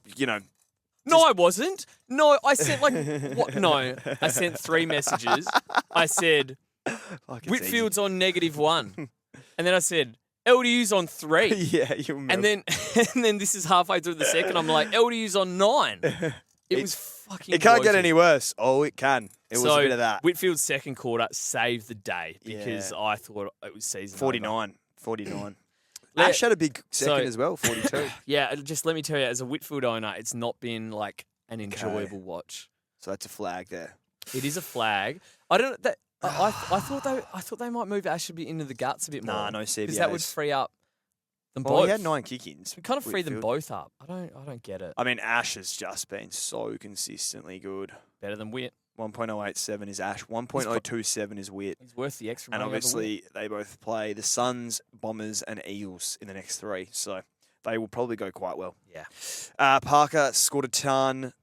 No, I wasn't. No, I sent what? No, I sent 3 messages. I said, like, it's Whitfield's on -1. And then I said, LDU's on 3. easy. Yeah, you were And then this is halfway through the second. I'm like, LDU's on 9. It was fucking It can't get bloated. any worse. Oh, it can. It was a bit of that. Whitfield's second quarter saved the day because Yeah. I thought it was season over. 49. Let- Ash had a big second so- as well, 42. Yeah, just let me tell you, as a Whitfield owner, it's not been like an enjoyable watch. So that's a flag there. It is a flag. I don't. I thought they might move Ashby into the guts a bit more. Nah, no because that would CBAs. free up them Well, both. he had 9 kick-ins. We kind of free them Whitfield. both up. I don't get it. I mean, Ash has just been so consistently good. Better than Whit. 1.087 is Ash. 1.027 is Whit. He's worth the extra And money. over Whit. obviously, they both play the Suns, Bombers, and Eagles in the next 3. So they will probably go quite well. Yeah. Parker scored a ton.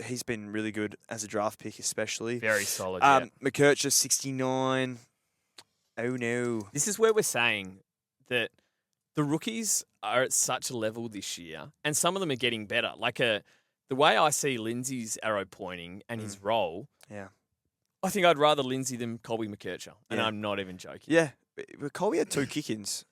He's been really good as a draft pick, especially. Very solid. Yeah. McKercher, 69. Oh, no. This is where we're saying that the rookies are at such a level this year, and some of them are getting better. Like the way I see Lindsay's arrow pointing and his role, Yeah. I think I'd rather Lindsay than Colby McKercher, and Yeah. I'm not even joking. Yeah. But Colby had 2 kick-ins.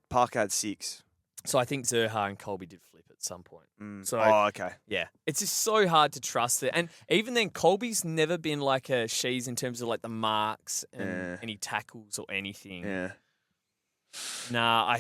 Parker had 6. So I think Zerha and Colby did flip at some point. So Oh, okay. yeah, it's just so hard to trust it. And even then, Colby's never been like a Shees in terms of like the marks and Yeah. any tackles or anything. Yeah. Nah,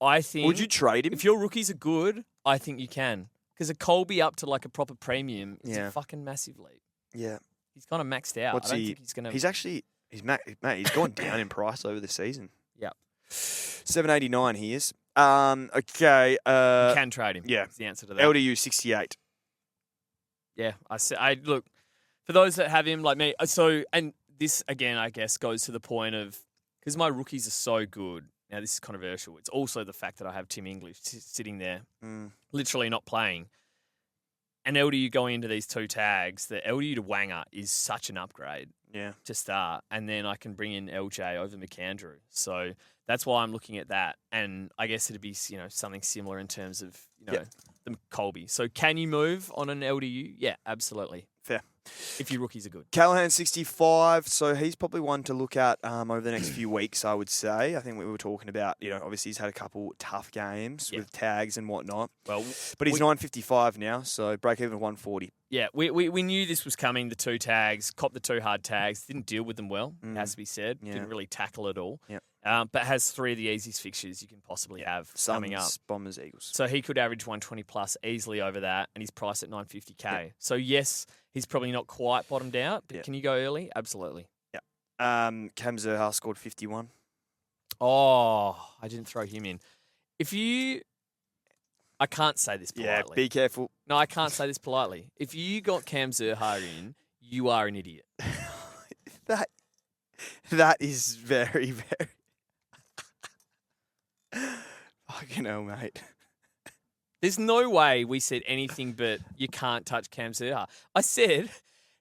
I think. Would you trade him? If your rookies are good, I think you can. Because a Colby up to like a proper premium is Yeah. a fucking massive leap. Yeah. He's kind of maxed out. What's I don't he? think he's gonna. He's actually he's gone down in price over the season. Yeah. 789 he is. Okay. You can trade him. yeah. Is the answer to that. LDU 68. Yeah, I look for those that have him like me. So, and this again, I guess, goes to the point of because my rookies are so good. Now, this is controversial. It's also the fact that I have Tim English sitting there, literally not playing. And LDU going into these 2 tags, the LDU to Wanger is such an upgrade Yeah. to start. And then I can bring in LJ over McAndrew. So that's why I'm looking at that. And I guess it'd be, something similar in terms of, Yeah. the Colby. So can you move on an LDU? Yeah, absolutely. Fair. If your rookies are good. Callahan 65, so he's probably one to look at over the next few weeks, I would say. I think we were talking about, obviously he's had a couple tough games with tags and whatnot. Well, But he's 955 now, so break even 140. yeah, we knew this was coming, the 2 tags, copped the 2 hard tags, didn't deal with them well, it has to be said. Yeah. Didn't really tackle it all. Yep. But has 3 of the easiest fixtures you can possibly have coming up. Suns, Bombers, Eagles. So he could average 120 plus easily over that, and he's priced at 950K. Yep. So yes, he's probably not quite bottomed out, but Yep. can you go early? Absolutely. Cam Zerha scored 51. Oh, I didn't throw him in. I can't say this Yeah, politely. be careful. No, I can't say this politely. If you got Cam Zerha in, you are an idiot. That is very, very... Fucking hell, mate. There's no way we said anything but you can't touch Cam Zerha. I said,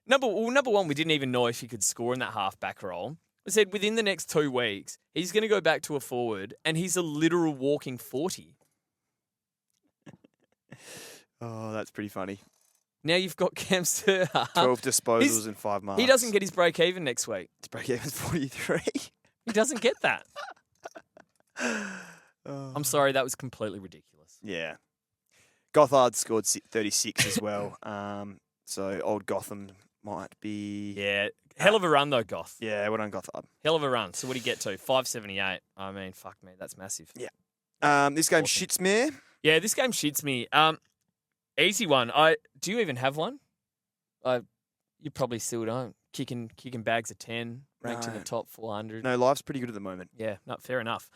number one, we didn't even know if he could score in that half-back role. I said within the next 2 weeks, he's going to go back to a forward, and he's a literal walking 40. Oh, that's pretty funny. Now you've got Cam Surha. 12 disposals in 5 marks. He doesn't get his break even next week. His break even's 43. He doesn't get that. I'm sorry, that was completely ridiculous. Yeah. Gothard scored 36 as well. So old Gotham might be... Yeah, hell of a run though, Goth. Yeah, well done, Gothard. Hell of a run. So what do you get to? 578. I mean, fuck me, that's massive. Yeah. This game shits me. Yeah, this game shits me. Easy one. Do you even have one? You probably still don't. Kicking bags of 10, ranked in the No. top 400. No, life's pretty good at the moment. Yeah, not fair enough.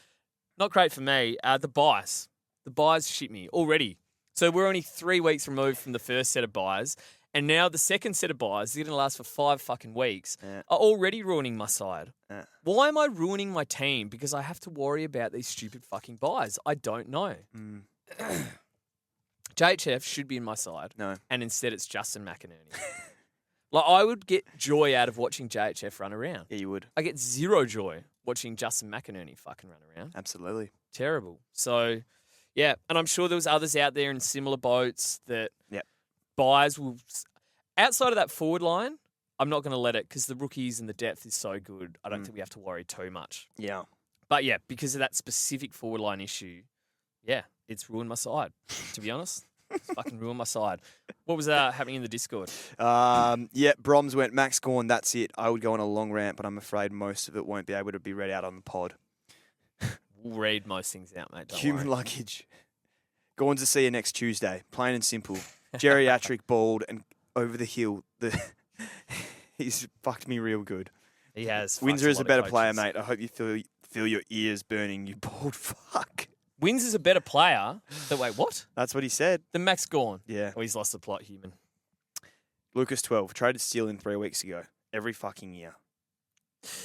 Not great for me. The buys. The buys shit me already. So we're only 3 weeks removed from the first set of buys, and now the second set of buys is going to last for 5 fucking weeks. Yeah. Are already ruining my side. Yeah. Why am I ruining my team? Because I have to worry about these stupid fucking buys. I don't know. JHF should be in my side. No. And instead it's Justin McInerney. Like, I would get joy out of watching JHF run around. Yeah, you would. I get zero joy watching Justin McInerney fucking run around. Absolutely. Terrible. So, yeah. And I'm sure there was others out there in similar boats that buys will... Outside of that forward line, I'm not going to let it because the rookies and the depth is so good. I don't think we have to worry too much. Yeah. But, yeah, because of that specific forward line issue, yeah, it's ruined my side, to be honest. It's fucking ruined my side. What was happening in the Discord? Broms went Max Gorn, that's it. I would go on a long rant, but I'm afraid most of it won't be able to be read out on the pod. We'll read most things out, mate. Don't Human worry. luggage. Gorns to see you next Tuesday. Plain and simple. Geriatric, bald, and over the hill. He's fucked me real good. He has. Windsor fucked is a lot of better player, coaches. mate. I hope you feel your ears burning, you bald fuck. Wins a better player. Wait, what? That's what he said. The Max Gorn. Yeah. Oh, he's lost the plot, human. Lucas 12, traded Steele in 3 weeks ago. Every fucking year.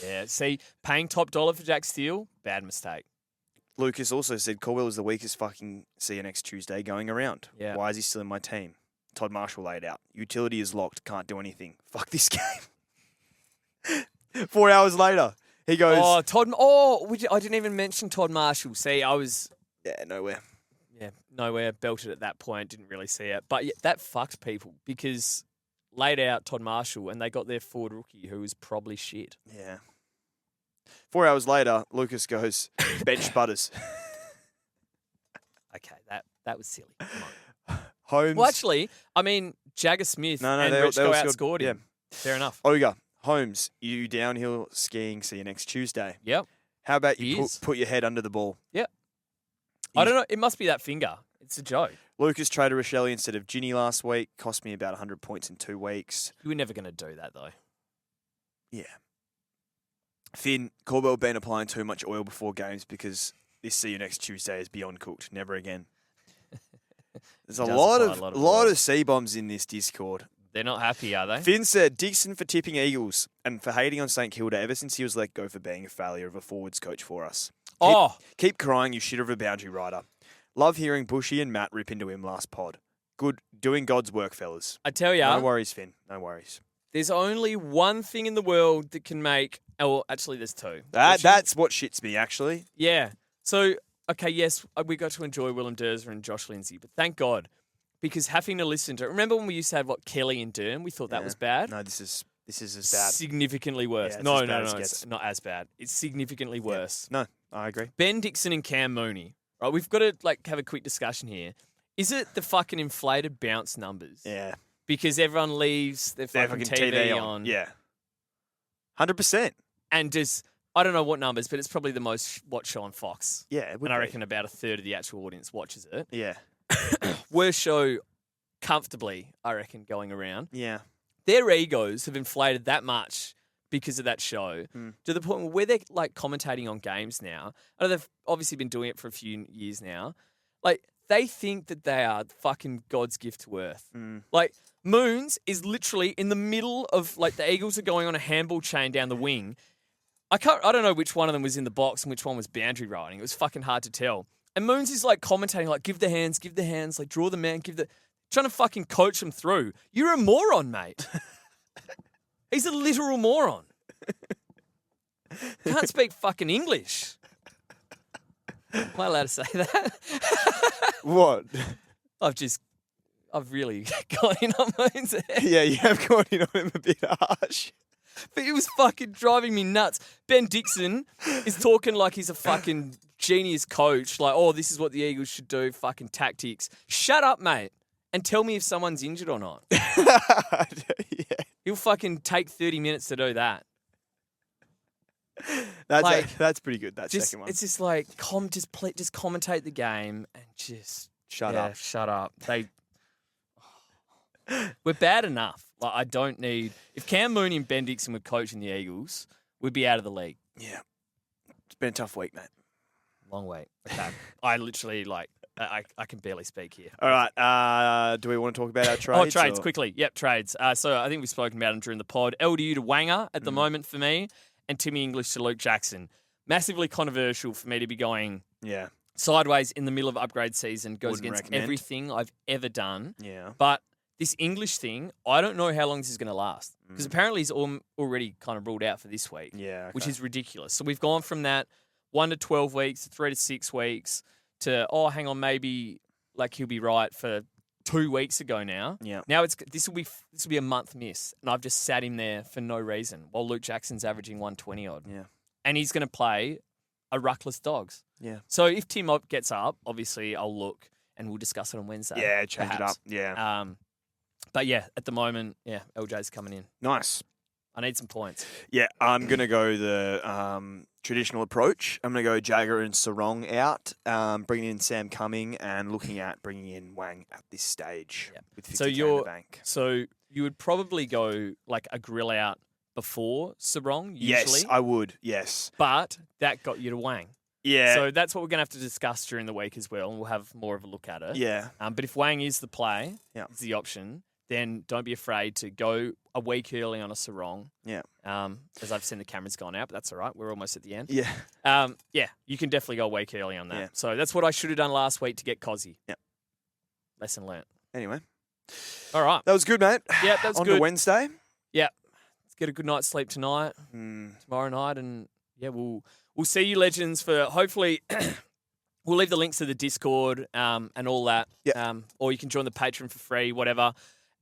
Yeah. See, paying top dollar for Jack Steele, bad mistake. Lucas also said Colwell is the weakest fucking see you next Tuesday going around. Yeah. Why is he still in my team? Todd Marshall laid out. Utility is locked. Can't do anything. Fuck this game. 4 hours later, he goes... Oh, Todd. Oh, I didn't even mention Todd Marshall. See, I was... Yeah, nowhere. Yeah, nowhere. Belted at that point. Didn't really see it. But yeah, that fucked people because laid out Todd Marshall and they got their forward rookie who was probably shit. Yeah. 4 hours later, Lucas goes, bench Butters. Okay, that was silly. Come on. Holmes. Well, actually, I mean, Jagger Smith and they Richko all outscored him. Fair enough. Ogre, Holmes, you downhill skiing. See you next Tuesday. Yep. How about He you is. put your head under the ball? Yep. I don't know. It must be that finger. It's a joke. Lucas traded Rochelle instead of Ginny last week. Cost me about 100 points in 2 weeks. You were never going to do that, though. Yeah. Finn, Corbell been applying too much oil before games because this see you next Tuesday is beyond cooked. Never again. There's a He does lot apply of a lot of oil. C-bombs in this Discord. They're not happy, are they? Finn said, Dixon for tipping Eagles and for hating on St Kilda ever since he was let go for being a failure of a forwards coach for us. Keep crying, you shit of a boundary rider. Love hearing Bushy and Matt rip into him last pod. Good, doing God's work, fellas. I tell ya, No worries, Finn. No worries. there's only one thing in the world that can make... Oh, actually, there's two. That's what shits me, actually. Yeah. So, okay, yes, we got to enjoy Willem Derzer and Josh Lindsay, but thank God, because having to listen to... Remember when we used to have, Kelly and Dern? We thought that was bad? No, this is as bad. Significantly worse. Yeah, it's No, as bad as it's gets. not as bad. It's significantly worse. No, I agree. Ben Dixon and Cam Mooney. Right, we've got to have a quick discussion here. Is it the fucking inflated bounce numbers? Yeah. Because everyone leaves their fucking TV on. Yeah. 100%. And just, I don't know what numbers, but it's probably the most watched show on Fox. Yeah, it would And I be. reckon about a third of the actual audience watches it. Yeah. Worst show comfortably, I reckon, going around. Yeah. Their egos have inflated that much because of that show to the point where they're commentating on games now. I know they've obviously been doing it for a few years now. They think that they are fucking God's gift to earth. Moons is literally in the middle of the Eagles are going on a handball chain down the wing. I don't know which one of them was in the box and which one was boundary riding. It was fucking hard to tell. And Moons is commentating give the hands, draw the man, trying to fucking coach them through. You're a moron, mate. He's a literal moron. Can't speak fucking English. Am I allowed to say that? What? I've just I've really got in on Moon's head. Yeah, you have gone in on him a bit harsh. But it was fucking driving me nuts. Ben Dixon is talking like he's a fucking genius coach. Like, oh, this is what the Eagles should do, fucking tactics. Shut up, mate, and tell me if someone's injured or not. Yeah. He'll fucking take 30 minutes to do that. That's pretty good, that Just, second one. it's just like, just commentate the game and just Shut yeah, up. Shut up. We're bad enough. Like, I don't need. If Cam Mooney and Ben Dixon were coaching the Eagles, we'd be out of the league. Yeah. It's been a tough week, mate. Long wait. Okay. I literally I can barely speak here. All right. Do we want to talk about our trades? Trades or- quickly. Yep, trades. So I think we've spoken about them during the pod. LDU to Wanger at the moment for me, and Timmy English to Luke Jackson. Massively controversial for me to be going Yeah. sideways in the middle of upgrade season. Goes Wouldn't against recommend. everything I've ever done. Yeah. But this English thing, I don't know how long this is going to last. Because apparently he's already kind of ruled out for this week. Yeah. Which okay. is ridiculous. So we've gone from that 1 to 12 weeks, 3 to 6 weeks, to, oh, hang on, maybe like he'll be right for 2 weeks ago now. Yeah. Now this will be a month miss, and I've just sat him there for no reason while Luke Jackson's averaging 120 odd. Yeah. And he's going to play a ruckless Dogs. Yeah. So if Tim gets up, obviously I'll look and we'll discuss it on Wednesday. Yeah, change perhaps. it up. Yeah. But yeah, at the moment, yeah, LJ's coming in. Nice. I need some points. Yeah, I'm going to go the traditional approach. I'm going to go Jagger and Sarong out, bringing in Sam Cumming and looking at bringing in Wang at this stage Yep. with 50K So in the bank. So you would probably go like a grill out before Sarong, usually. Yes, I would. Yes. But that got you to Wang. Yeah. So that's what we're going to have to discuss during the week as well, and we'll have more of a look at it. yeah. But if Wang is the play, Yeah. is the option, then don't be afraid to go a week early on a Sarong. Yeah. As I've seen the cameras gone out, but that's all right. We're almost at the end. Yeah. Yeah, you can definitely go a week early on that. Yeah. So that's what I should have done last week to get Cozzy. Yeah. Lesson learnt. Anyway, All right. that was good, mate. Yeah, that was On good. to Wednesday. Yeah. Let's get a good night's sleep tonight, tomorrow night, and yeah, we'll see you legends for hopefully. We'll leave the links to the Discord and all that. Yeah. Or you can join the Patreon for free, whatever.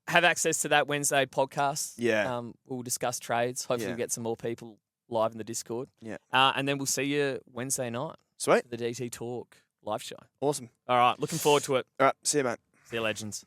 Have access to that Wednesday podcast. Yeah. We'll discuss trades. Hopefully Yeah. we'll get some more people live in the Discord. Yeah. And then we'll see you Wednesday night Sweet. for the DT Talk live show. Awesome. All right. Looking forward to it. All right. See you, mate. See you, legends.